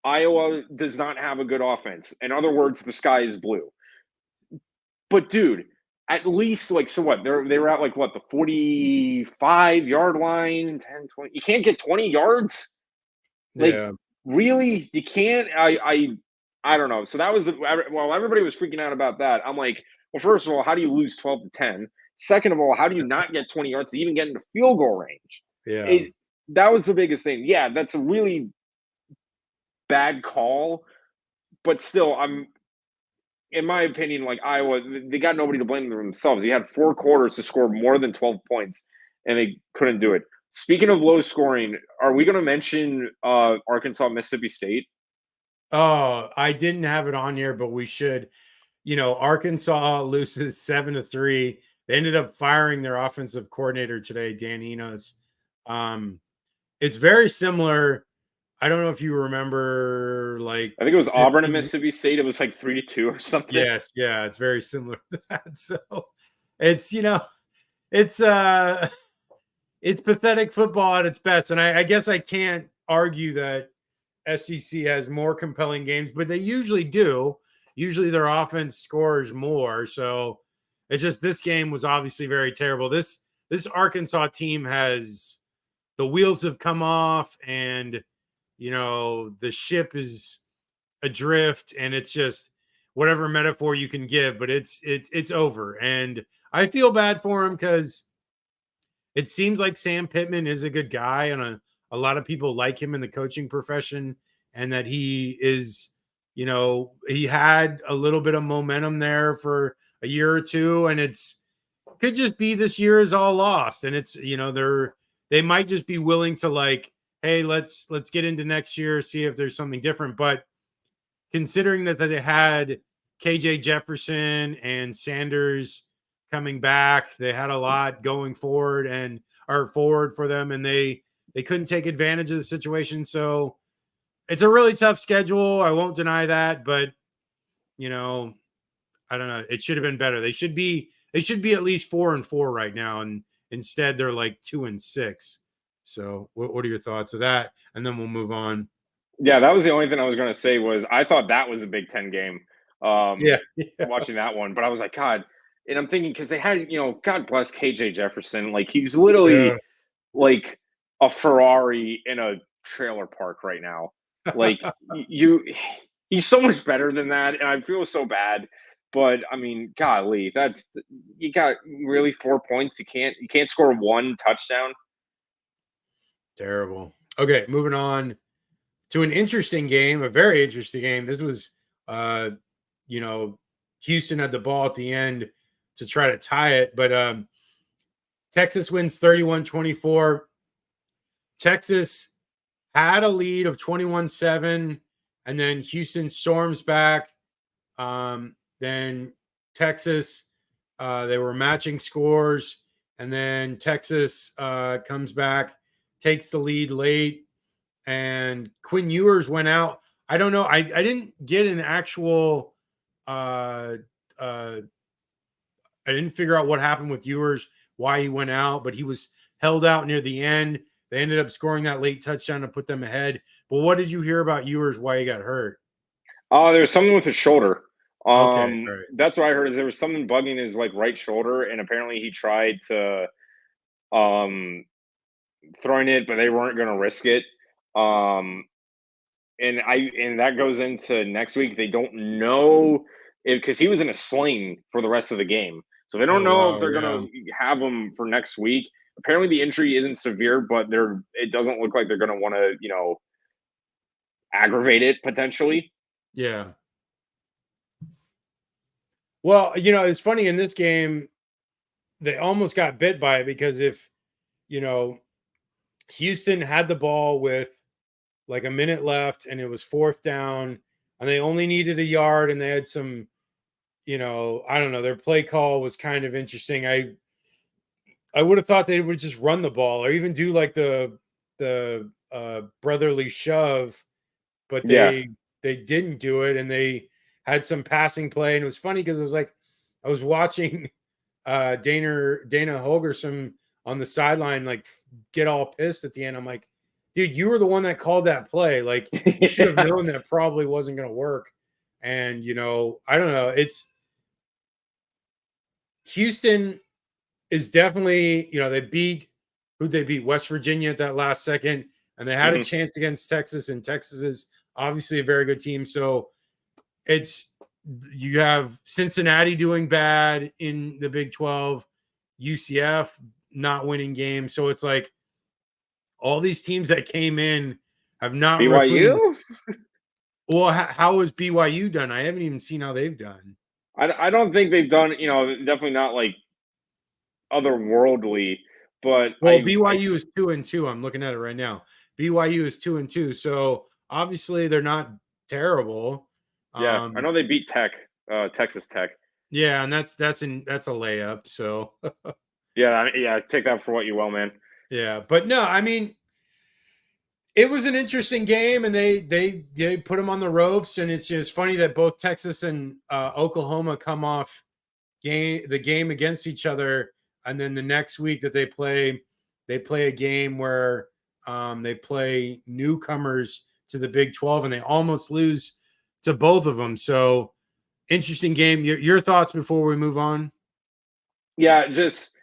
Iowa does not have a good offense. In other words, the sky is blue. But dude, at least like, so what? They were at like what, the 45-yard line, 10, 20. You can't get 20 yards. Like, really? You can't? I don't know. So that was while everybody was freaking out about that, I'm like, well, first of all, how do you lose 12-10? Second of all, how do you not get 20 yards to even get into field goal range? Yeah. That was the biggest thing. Yeah, that's a really bad call, but still, in my opinion, like Iowa, they got nobody to blame themselves. You had 4 quarters to score more than 12 points, and they couldn't do it. Speaking of low scoring, are we going to mention Arkansas, Mississippi State? Oh, I didn't have it on here, but we should. Arkansas loses 7-3. They ended up firing their offensive coordinator today, Dan Enos. It's very similar. I don't know if you remember, like I think it was Auburn and 15 Mississippi State. It was like 3-2 or something. Yes, yeah, it's very similar to that. So it's it's it's pathetic football at its best. And I guess I can't argue that SEC has more compelling games, but they usually do. Usually their offense scores more. So it's just this game was obviously very terrible. This Arkansas team has the wheels have come off, and the ship is adrift, and it's just whatever metaphor you can give, but it's over. And I feel bad for him because it seems like Sam Pittman is a good guy, and a lot of people like him in the coaching profession, and that he is, he had a little bit of momentum there for a year or two, and it's could just be this year is all lost. And it's, they might just be willing to, like, hey, let's get into next year, see if there's something different. But considering that they had KJ Jefferson and Sanders coming back, they had a lot going forward for them, and they couldn't take advantage of the situation. So it's a really tough schedule. I won't deny that, but I don't know. It should have been better. They should be at least 4-4 right now, and instead they're like 2-6. So what are your thoughts of that? And then we'll move on. Yeah, that was the only thing I was going to say was I thought that was a Big Ten game. Yeah. Watching that one, but I was like, God, and I'm thinking because they had, God bless KJ Jefferson, like he's literally like a Ferrari in a trailer park right now. Like he's so much better than that, and I feel so bad. But I mean, golly, you got really 4 points. You can't score 1 touchdown. Terrible. Okay, moving on to an interesting game, a very interesting game. This was, Houston had the ball at the end to try to tie it, but Texas wins 31-24. Texas had a lead of 21-7, and then Houston storms back. Then Texas, they were matching scores, and then Texas comes back, takes the lead late, and Quinn Ewers went out. I don't know. I didn't get an actual I didn't figure out what happened with Ewers, why he went out, but he was held out near the end. They ended up scoring that late touchdown to put them ahead. But what did you hear about Ewers, why he got hurt? There was something with his shoulder. Okay, right. That's what I heard is there was something bugging his like right shoulder, and apparently he tried to throwing it, but they weren't going to risk it. And that goes into next week. They don't know because he was in a sling for the rest of the game, so they don't know if they're going to have him for next week. Apparently, the injury isn't severe, but it doesn't look like they're going to want to aggravate it potentially. Yeah. Well, it's funny in this game, they almost got bit by it because if, Houston had the ball with like a minute left and it was 4th down and they only needed a yard and they had some, I don't know, their play call was kind of interesting. I would have thought they would just run the ball or even do like the brotherly shove, but they didn't do it, and they had some passing play. And it was funny because it was like I was watching Dana Holgerson on the sideline like get all pissed at the end. I'm like, dude, you were the one that called that play. Like you should have known that probably wasn't going to work. And I don't know. It's Houston is definitely, they beat West Virginia at that last second, and they had a chance against Texas, and Texas is obviously a very good team. So you have Cincinnati doing bad in the Big 12, UCF not winning games. So it's like all these teams that came in have not BYU? Well, how has BYU done? I haven't even seen how they've done. I don't think they've done, definitely not like otherworldly, but Well, BYU is 2-2. I'm looking at it right now. BYU is 2-2. So obviously they're not terrible. yeah, I know they beat Texas Tech. Yeah, and that's a layup. So yeah, take that for what you will, man. yeah, but no, I mean, it was an interesting game, and they put them on the ropes, and it's just funny that both Texas and Oklahoma come off the game against each other, and then the next week that they play a game where they play newcomers to the Big 12, and they almost lose to both of them. So interesting game. Your thoughts before we move on? Yeah, just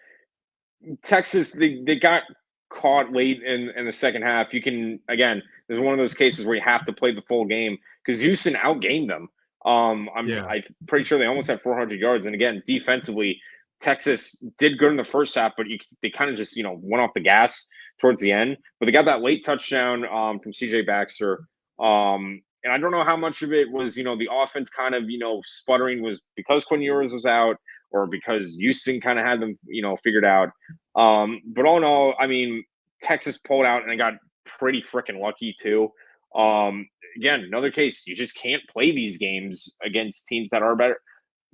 Texas, they got caught late in the second half. You can, again, there's one of those cases where you have to play the full game because Houston outgained them. I'm pretty sure they almost had 400 yards. And again, defensively, Texas did good in the first half, but they kind of just went off the gas towards the end. But they got that late touchdown from CJ Baxter. And I don't know how much of it was the offense kind of sputtering was because Quinn Ewers was out or because Houston kind of had them figured out. But all in all, I mean, Texas pulled out and they got pretty freaking lucky too. Again, another case, you just can't play these games against teams that are better,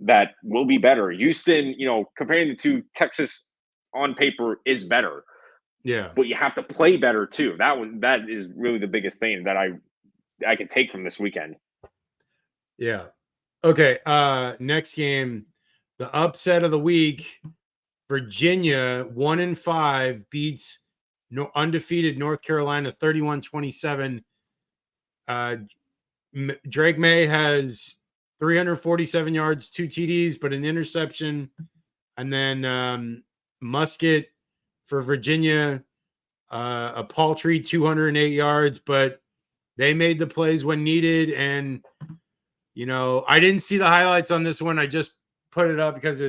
that will be better. Houston, comparing the two, Texas on paper is better. Yeah. But you have to play better too. That is really the biggest thing that I can take from this weekend. Yeah. Okay. Next game, the upset of the week. Virginia 1-5 beats undefeated North Carolina 31-27. Drake May has 347 yards, 2 TDs, but an interception. And then Musket for Virginia, a paltry 208 yards, but they made the plays when needed. And, I didn't see the highlights on this one. I just put it up because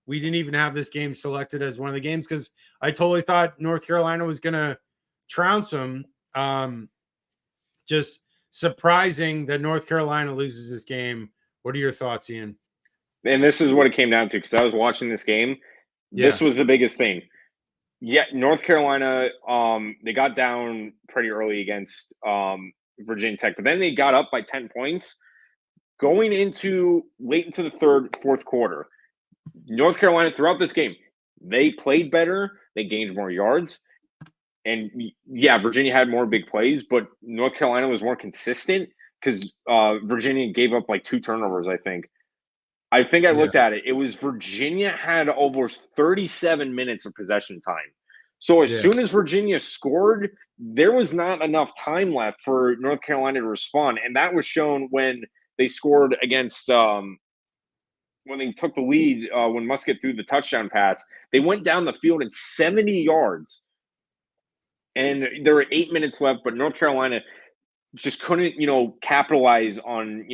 we didn't even have this game selected as one of the games because I totally thought North Carolina was going to trounce them. Just surprising that North Carolina loses this game. What are your thoughts, Ian? And this is what it came down to because I was watching this game. This was the biggest thing. Yeah, North Carolina, they got down pretty early against Virginia Tech, but then they got up by 10 points. Going late into the fourth quarter, North Carolina throughout this game, they played better. They gained more yards. And yeah, Virginia had more big plays, but North Carolina was more consistent because Virginia gave up like 2 turnovers, I think. I looked at it. It was Virginia had over 37 minutes of possession time. So as soon as Virginia scored, there was not enough time left for North Carolina to respond. And that was shown when they scored against when they took the lead, when Musket threw the touchdown pass. They went down the field in 70 yards. And there were 8 minutes left, but North Carolina just couldn't, capitalize on,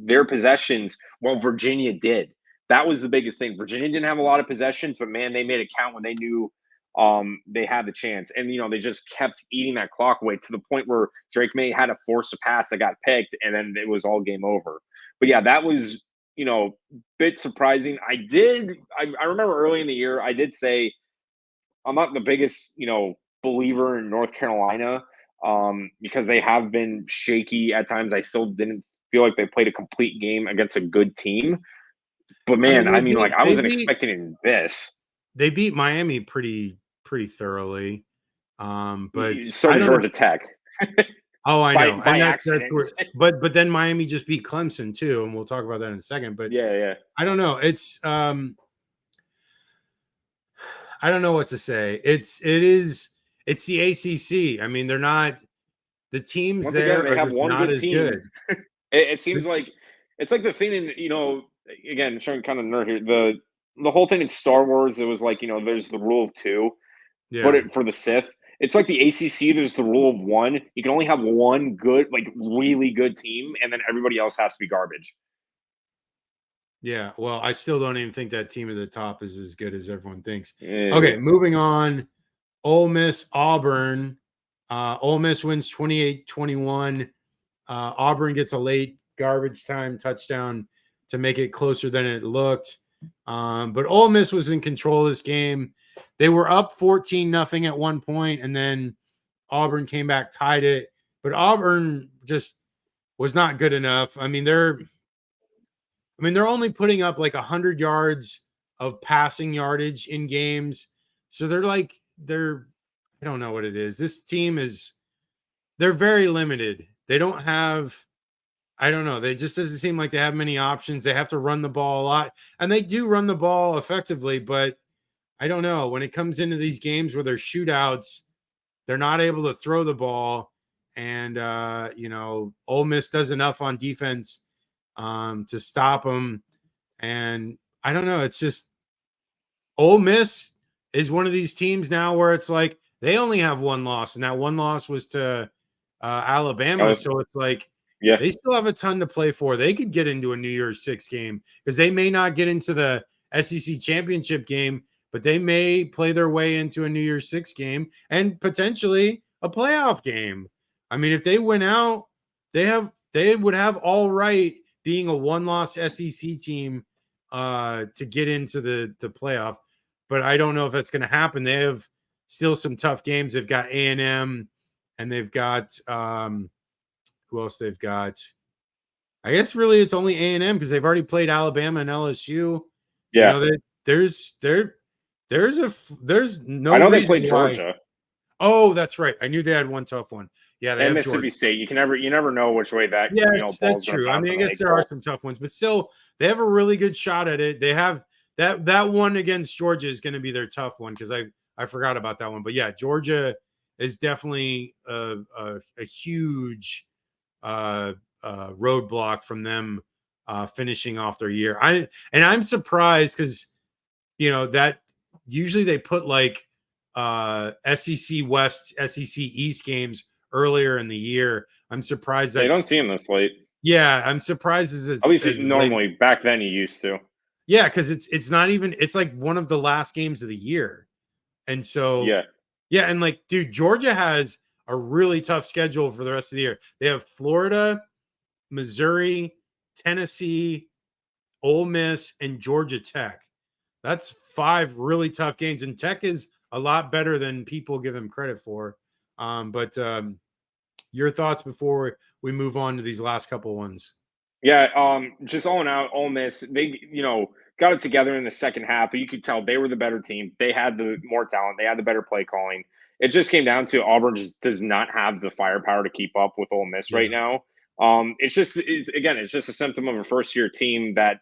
their possessions while Virginia did. That was the biggest thing. Virginia didn't have a lot of possessions, but man, they made it count when they knew they had the chance. And, they just kept eating that clock away to the point where Drake May had to force a pass that got picked and then it was all game over. But yeah, that was, bit surprising. I remember early in the year, I did say I'm not the biggest, believer in North Carolina because they have been shaky at times. I still didn't feel like they played a complete game against a good team. But man, I wasn't expecting this. They beat Miami pretty thoroughly. But so did Georgia Tech. Oh, I know. By accident. But then Miami just beat Clemson too, and we'll talk about that in a second. But yeah. I don't know. It's I don't know what to say. It's the ACC. I mean, they're not the teams. Once there again, they have one not good as team. Good. It seems like it's like the thing in again, showing kind of nerd here. The whole thing in Star Wars, it was like there's the rule of 2, but for the Sith, it's like the ACC. There's the rule of 1. You can only have one good, like really good team, and then everybody else has to be garbage. Yeah, well, I still don't even think that team at the top is as good as everyone thinks. Yeah. Okay, moving on. Ole Miss, Auburn. Ole Miss wins 28-21. Auburn gets a late garbage time touchdown to make it closer than it looked. But Ole Miss was in control of this game. They were up 14-0 at one point, and then Auburn came back, tied it. But Auburn just was not good enough. I mean, they're only putting up like 100 yards of passing yardage in games. So I don't know what it is. This team they're very limited. They don't have, I don't know. They just doesn't seem like they have many options. They have to run the ball a lot, and they do run the ball effectively, but I don't know. When it comes into these games where there's shootouts, they're not able to throw the ball. And, Ole Miss does enough on defense to stop them. And I don't know. It's just Ole Miss is one of these teams now where it's like they only have one loss, and that one loss was to Alabama. So it's like, yeah, they still have a ton to play for. They could get into a New Year's Six game because they may not get into the SEC championship game, but they may play their way into a New Year's Six game and potentially a playoff game. I mean, if they win out, they would have all right being a one-loss SEC team to get into the playoff. But I don't know if that's going to happen. They have still some tough games. They've got A&M, and they've got who else they've got? I guess really it's only A&M because they've already played Alabama and LSU. Yeah. There's no. I know reason they played why. Georgia. Oh, that's right. I knew they had one tough one. Yeah, they and have Mississippi Georgia. State. You never know which way that That's true. I mean, I guess there are some tough ones, but still, they have a really good shot at it. They have that one against Georgia is going to be their tough one because I forgot about that one. But yeah, Georgia is definitely a huge roadblock from them finishing off their year. I'm surprised because that usually they put like SEC West, SEC East games earlier in the year. I'm surprised they don't see them this late. Yeah, I'm surprised as at least normally late. Back then you used to. Yeah, because it's not even, it's like one of the last games of the year, and so yeah, and like, dude, Georgia has a really tough schedule for the rest of the year. They have Florida, Missouri, Tennessee, Ole Miss, and Georgia Tech. That's 5 really tough games, and Tech is a lot better than people give them credit for. But your thoughts before we move on to these last couple ones? Yeah, just all in out, Ole Miss, they got it together in the second half, but you could tell they were the better team. They had the more talent. They had the better play calling. It just came down to Auburn just does not have the firepower to keep up with Ole Miss right now. It's just a symptom of a first-year team that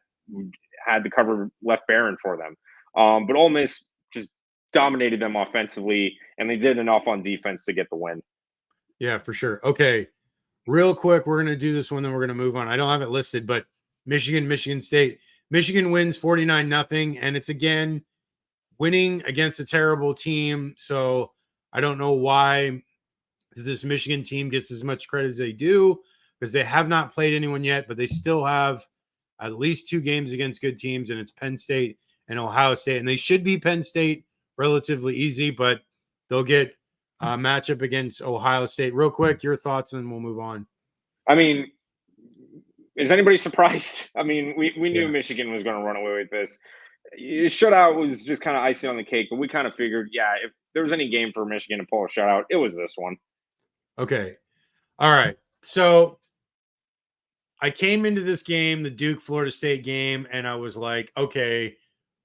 had the cover left barren for them. But Ole Miss just dominated them offensively, and they did enough on defense to get the win. Yeah, for sure. Okay, real quick, we're going to do this one, then we're going to move on. I don't have it listed, but Michigan State. Michigan wins 49-0, and it's again winning against a terrible team. So I don't know why this Michigan team gets as much credit as they do because they have not played anyone yet, but they still have at least 2 games against good teams, and it's Penn State and Ohio State. And they should be Penn State relatively easy, but they'll get a matchup against Ohio State. Real quick, your thoughts, and we'll move on. I mean, is anybody surprised? I mean, we knew Michigan was going to run away with this. Shutout was just kind of icing on the cake, but we kind of figured, if there was any game for Michigan to pull a shutout, it was this one. Okay. All right. So I came into this game, the Duke Florida State game, and I was like, okay,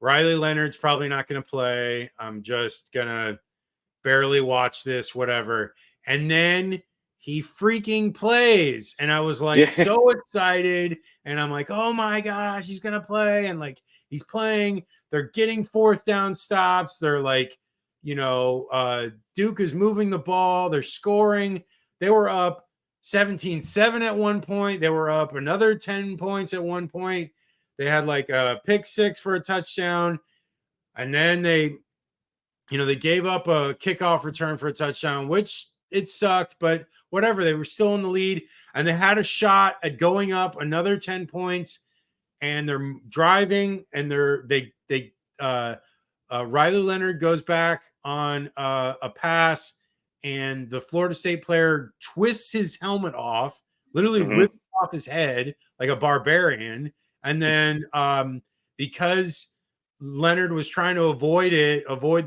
Riley Leonard's probably not going to play. I'm just going to barely watch this, whatever. And then he freaking plays. And I was like so excited. And I'm like, oh my gosh, he's going to play. And like, he's playing. They're getting 4th down stops. They're like, Duke is moving the ball. They're scoring. They were up 17-7 at one point. They were up another 10 points at one point. They had like a pick 6 for a touchdown. And then they gave up a kickoff return for a touchdown, which it sucked, but whatever. They were still in the lead, and they had a shot at going up another 10 points, and they're driving, and Riley Leonard goes back on a pass, and the Florida State player twists his helmet off, literally Mhm. ripped off his head like a barbarian. And then because Leonard was trying to avoid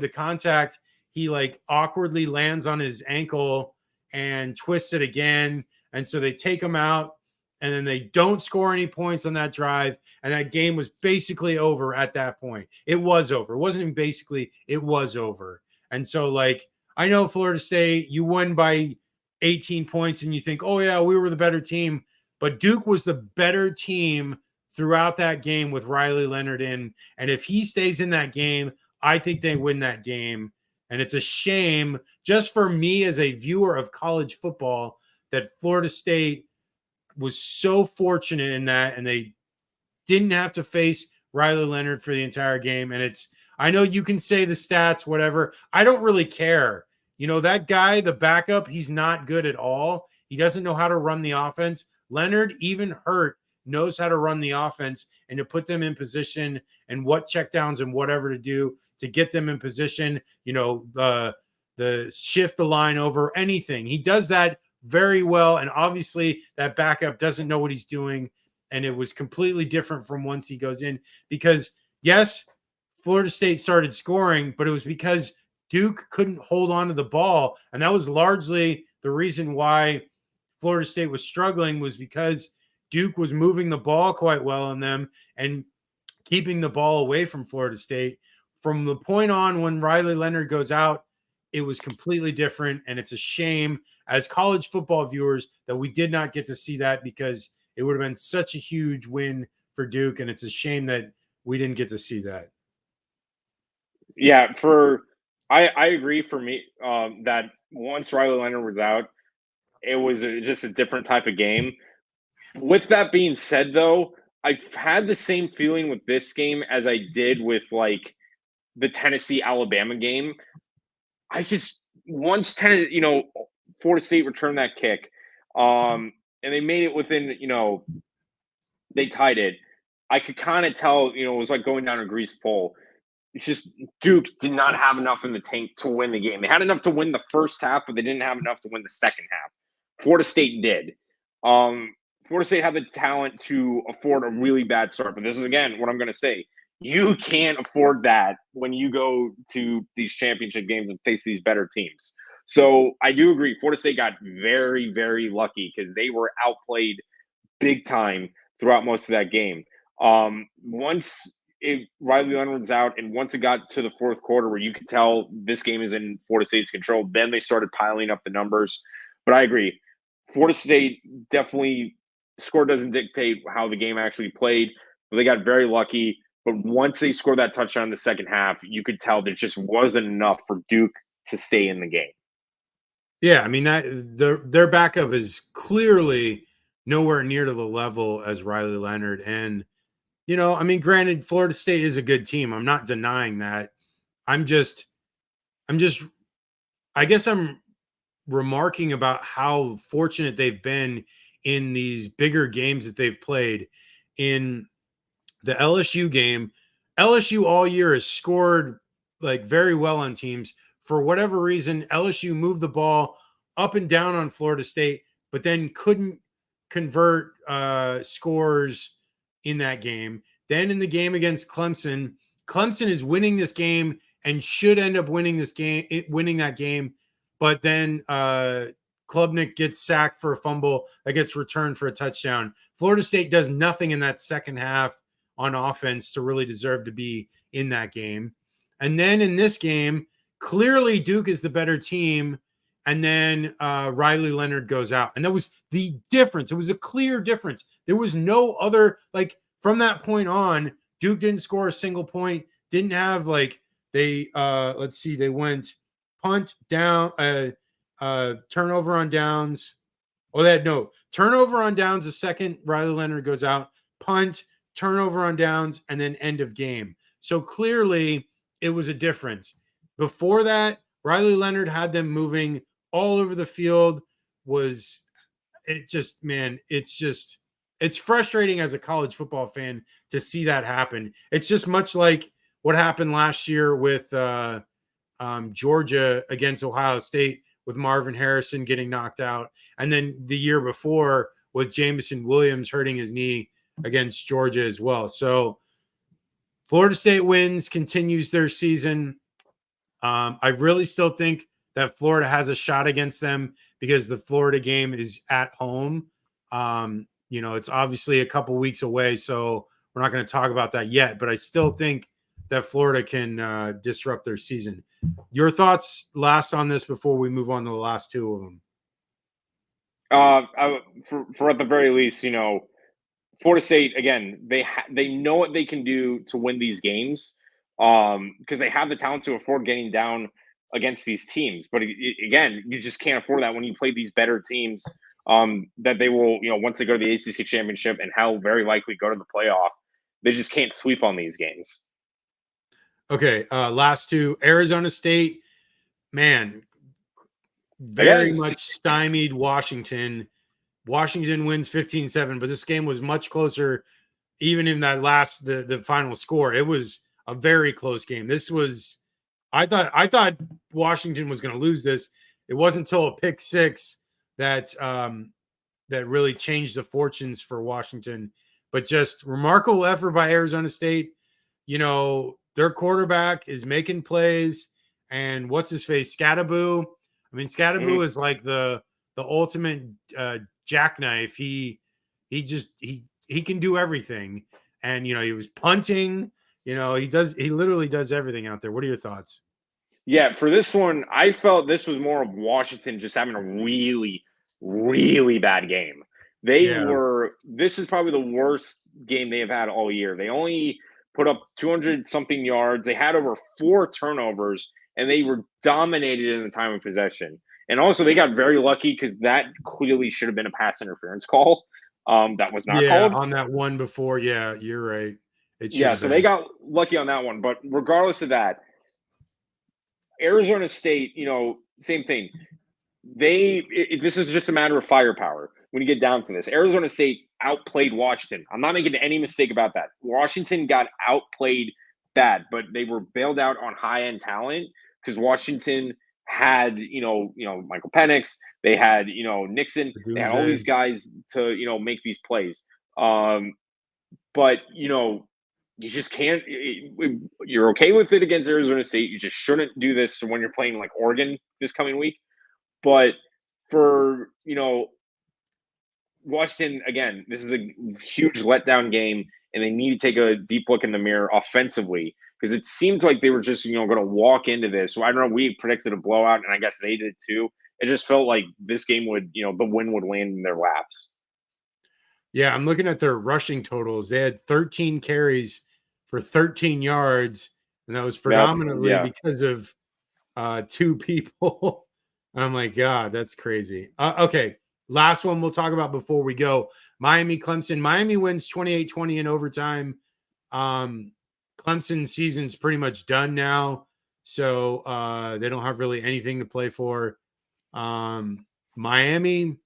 the contact, he like awkwardly lands on his ankle and twists it again. And so they take him out, and then they don't score any points on that drive. And that game was basically over at that point. It was over. It wasn't even basically, it was over. And so, like, I know Florida State, you won by 18 points and you think, oh, yeah, we were the better team. But Duke was the better team throughout that game with Riley Leonard in. And if he stays in that game, I think they win that game. And it's a shame just for me as a viewer of college football that Florida State was so fortunate in that, and they didn't have to face Riley Leonard for the entire game. And I know you can say the stats, whatever. I don't really care. You know, that guy, the backup, he's not good at all. He doesn't know how to run the offense. Leonard, even hurt, knows how to run the offense and to put them in position and what checkdowns and whatever to do to get them in position, you know, the shift the line over, anything. He does that very well. And obviously that backup doesn't know what he's doing. And it was completely different from once he goes in, because yes, Florida State started scoring, but it was because Duke couldn't hold on to the ball. And that was largely the reason why Florida State was struggling, was because Duke was moving the ball quite well on them and keeping the ball away from Florida State. From the point on when Riley Leonard goes out, it was completely different. And it's a shame as college football viewers that we did not get to see that, because it would have been such a huge win for Duke. And it's a shame that we didn't get to see that. Yeah, I agree. For me, that once Riley Leonard was out, it was just a different type of game. With that being said, though, I've had the same feeling with this game as I did with like the Tennessee Alabama game. I just once Florida State returned that kick, and they made it within, they tied it. I could kind of tell, it was like going down a grease pole. It's just Duke did not have enough in the tank to win the game. They had enough to win the first half, but they didn't have enough to win the second half. Florida State did. Florida State had the talent to afford a really bad start, but this is again what I'm going to say. You can't afford that when you go to these championship games and face these better teams. So I do agree. Florida State got very, very lucky because they were outplayed big time throughout most of that game. Once Riley Leonard's out, and once it got to the fourth quarter where you could tell this game is in Florida State's control, then they started piling up the numbers. But I agree. Florida State definitely, score doesn't dictate how the game actually played, but they got very lucky. But once they scored that touchdown in the second half, you could tell there just wasn't enough for Duke to stay in the game. Yeah, I mean, that their backup is clearly nowhere near to the level as Riley Leonard. And, I mean, granted, Florida State is a good team. I'm not denying that. I'm just, I guess I'm remarking about how fortunate they've been in these bigger games that they've played. In the LSU game, LSU all year has scored like very well on teams. For whatever reason, LSU moved the ball up and down on Florida State, but then couldn't convert scores in that game. Then in the game against Clemson, Clemson is winning this game and should end up winning that game. But then Klubnik gets sacked for a fumble that gets returned for a touchdown. Florida State does nothing in that second half on offense to really deserve to be in that game. And then in this game, clearly Duke is the better team. And then Riley Leonard goes out. And that was the difference. It was a clear difference. There was no other, like, from that point on, Duke didn't score a single point, didn't have, like, they went punt, down, turnover on downs. Oh, they had no turnover on downs. The second Riley Leonard goes out, punt, turnover on downs, and then end of game. So clearly it was a difference. Before that, Riley Leonard had them moving all over the field. It's frustrating as a college football fan to see that happen. It's just much like what happened last year with Georgia against Ohio State with Marvin Harrison getting knocked out. And then the year before with Jamison Williams hurting his knee against Georgia as well. So Florida State wins, continues their season. I really still think that Florida has a shot against them because the Florida game is at home. It's obviously a couple weeks away, so we're not going to talk about that yet, but I still think that Florida can disrupt their season. Your thoughts last on this before we move on to the last two of them? For at the very least, Florida State again, they know what they can do to win these games because they have the talent to afford getting down against these teams. But again, you just can't afford that when you play these better teams that they will, once they go to the ACC championship and how very likely go to the playoff, they just can't sleep on these games. Okay, last two. Arizona State, man, very much stymied Washington. Washington wins 15-7, but this game was much closer. Even in that last the final score, it was a very close game. This was, I thought Washington was going to lose this. It wasn't until a pick six that really changed the fortunes for Washington. But just remarkable effort by Arizona State. Their quarterback is making plays, and what's his face, Scattaboo. I mean, Scattaboo is like the ultimate jackknife. He can do everything, and he was punting. He literally does everything out there. What are your thoughts? Yeah, for this one, I felt this was more of Washington just having a really, really bad game. This is probably the worst game they have had all year. They only put up 200 something yards. They had over 4 turnovers, and they were dominated in the time of possession. And also, they got very lucky because that clearly should have been a pass interference call. That was not called. On that one before. Yeah, you're right. So they got lucky on that one. But regardless of that, Arizona State, same thing. This is just a matter of firepower when you get down to this. Arizona State outplayed Washington. I'm not making any mistake about that. Washington got outplayed bad, but they were bailed out on high-end talent because Washington had, Michael Penix. They had, Nixon. They had all these guys to, make these plays. But, you just can't. You're okay with it against Arizona State. You just shouldn't do this when you're playing like Oregon this coming week. But for Washington, again, this is a huge letdown game, and they need to take a deep look in the mirror offensively because it seemed like they were just going to walk into this. So I don't know. We predicted a blowout, and I guess they did too. It just felt like this game would, the win would land in their laps. Yeah, I'm looking at their rushing totals. They had 13 carries for 13 yards, and that was predominantly because of 2 people. Oh my God, that's crazy. Okay, last one we'll talk about before we go. Miami, Clemson. Miami wins 28-20 in overtime. Clemson's season's pretty much done now, so they don't have really anything to play for. Miami,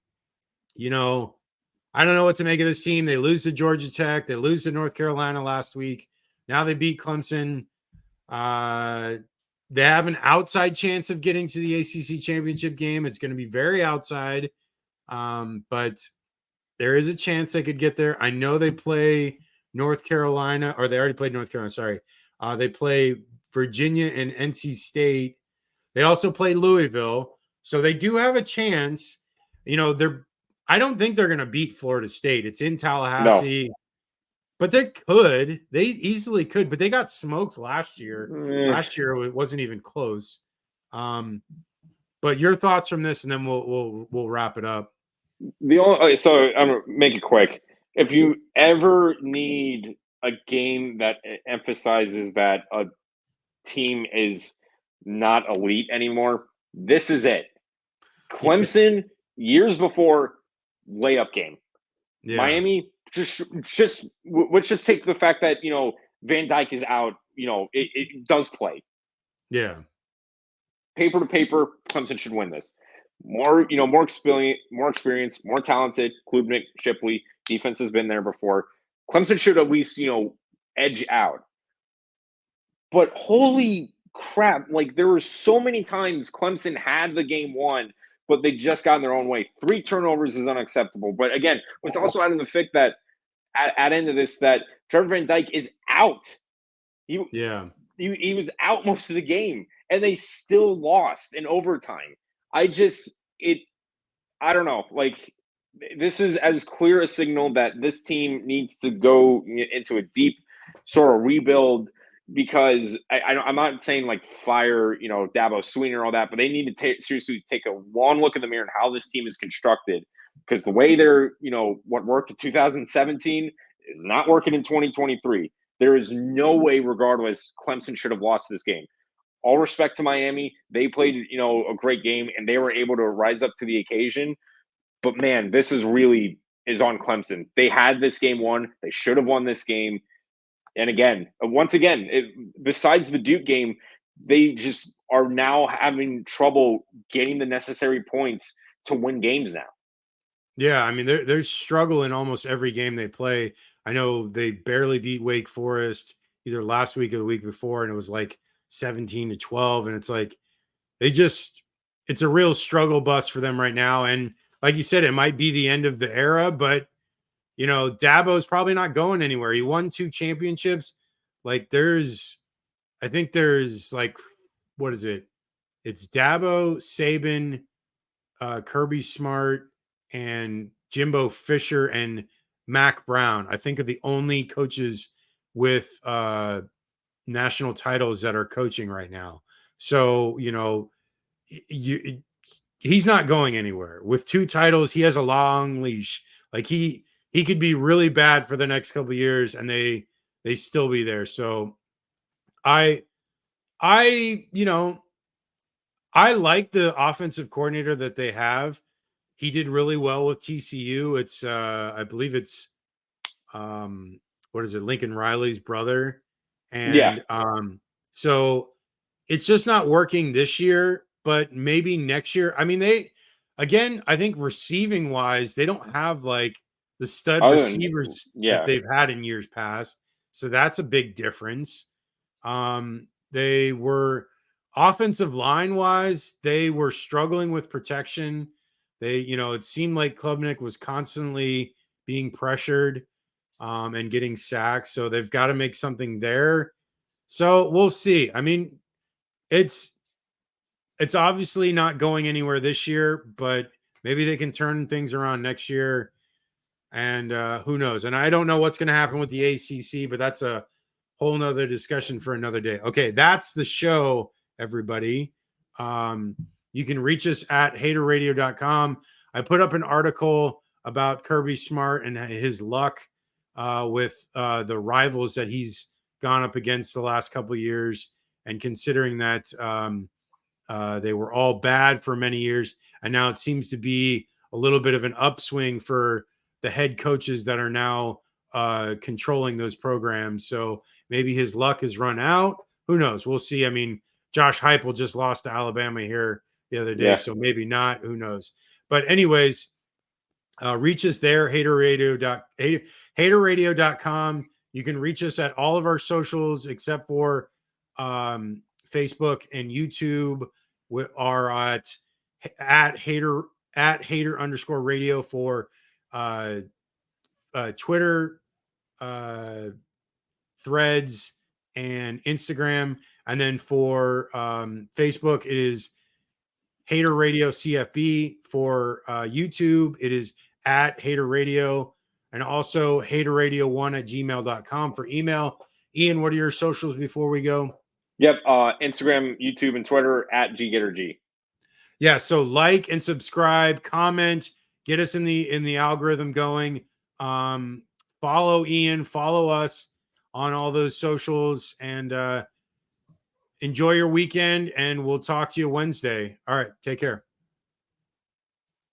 I don't know what to make of this team. They lose to Georgia Tech. They lose to North Carolina last week. Now they beat Clemson. They have an outside chance of getting to the ACC championship game. It's going to be very outside, but there is a chance they could get there. I know they play North Carolina, or they already played North Carolina. Sorry. They play Virginia and NC State. They also play Louisville. So they do have a chance. I don't think they're going to beat Florida State. It's in Tallahassee. No. But they could. They easily could. But they got smoked last year. Last year it wasn't even close. But your thoughts from this, and then we'll wrap it up. So I'm gonna make it quick. If you ever need a game that emphasizes that a team is not elite anymore, this is it. Clemson years before, layup game. Yeah. Miami let's just take the fact that Van Dyke is out. It does play. Yeah. Paper to paper, Clemson should win this. More experience, more talented. Klubnik, Shipley, defense has been there before. Clemson should at least edge out. But holy crap! Like there were so many times Clemson had the game won but they just got in their own way. 3 turnovers is unacceptable. But again, let's also add in the fact that at end of this, that Trevor Van Dyke is out. He was out most of the game, and they still lost in overtime. I don't know. Like, this is as clear a signal that this team needs to go into a deep sort of rebuild, because I'm not saying like fire, Dabo Swinney or all that, but they need to seriously take a long look in the mirror and how this team is constructed, because the way they're, what worked in 2017 is not working in 2023. There is no way, regardless, Clemson should have lost this game. All respect to Miami. They played, a great game, and they were able to rise up to the occasion. But, man, this is on Clemson. They had this game won. They should have won this game. And once again, besides the Duke game, they just are now having trouble getting the necessary points to win games now. Yeah, I mean, they're struggling almost every game they play. I know they barely beat Wake Forest either last week or the week before, and it was like 17-12. And it's like it's a real struggle bus for them right now. And like you said, it might be the end of the era, but Dabo's probably not going anywhere. He won 2 championships. Like I think there's like, what is it? It's Dabo, Saban, Kirby Smart, and Jimbo Fisher and Mac Brown. I think are the only coaches with national titles that are coaching right now. So, he's not going anywhere. With 2 titles, he has a long leash. Like he could be really bad for the next couple of years, and they still be there. So I like the offensive coordinator that they have. He did really well with TCU. It's I believe it's what is it, Lincoln Riley's brother. And so it's just not working this year, but maybe next year. I mean, I think receiving wise, they don't have like the stud receivers that they've had in years past. So that's a big difference. They were offensive line wise, they were struggling with protection. It seemed like Klubnik was constantly being pressured and getting sacked. So they've got to make something there. So we'll see. I mean, it's obviously not going anywhere this year, but maybe they can turn things around next year. And who knows? And I don't know what's going to happen with the ACC, but that's a whole nother discussion for another day. Okay, that's the show, everybody. You can reach us at haterradio.com. I put up an article about Kirby Smart and his luck with the rivals that he's gone up against the last couple of years, and considering that they were all bad for many years, and now it seems to be a little bit of an upswing for the head coaches that are now controlling those programs. So maybe his luck has run out. Who knows? We'll see. I mean, Josh Heupel just lost to Alabama here the other day, so maybe not. Who knows? But anyways, reach us there, haterradio.com. You can reach us at all of our socials except for Facebook and YouTube. We are at hater_radio for Twitter, Threads, and Instagram. And then for Facebook, it is Hater Radio CFB. For YouTube, it is at Hater Radio, and also haterradio1@gmail.com for email. Ian, what are your socials before we go? Yep. Instagram, YouTube, and Twitter at GGetterG. Yeah. So like and subscribe, comment, get us in the algorithm going. Follow Ian, follow us on all those socials, and enjoy your weekend, and we'll talk to you Wednesday. All right. Take care.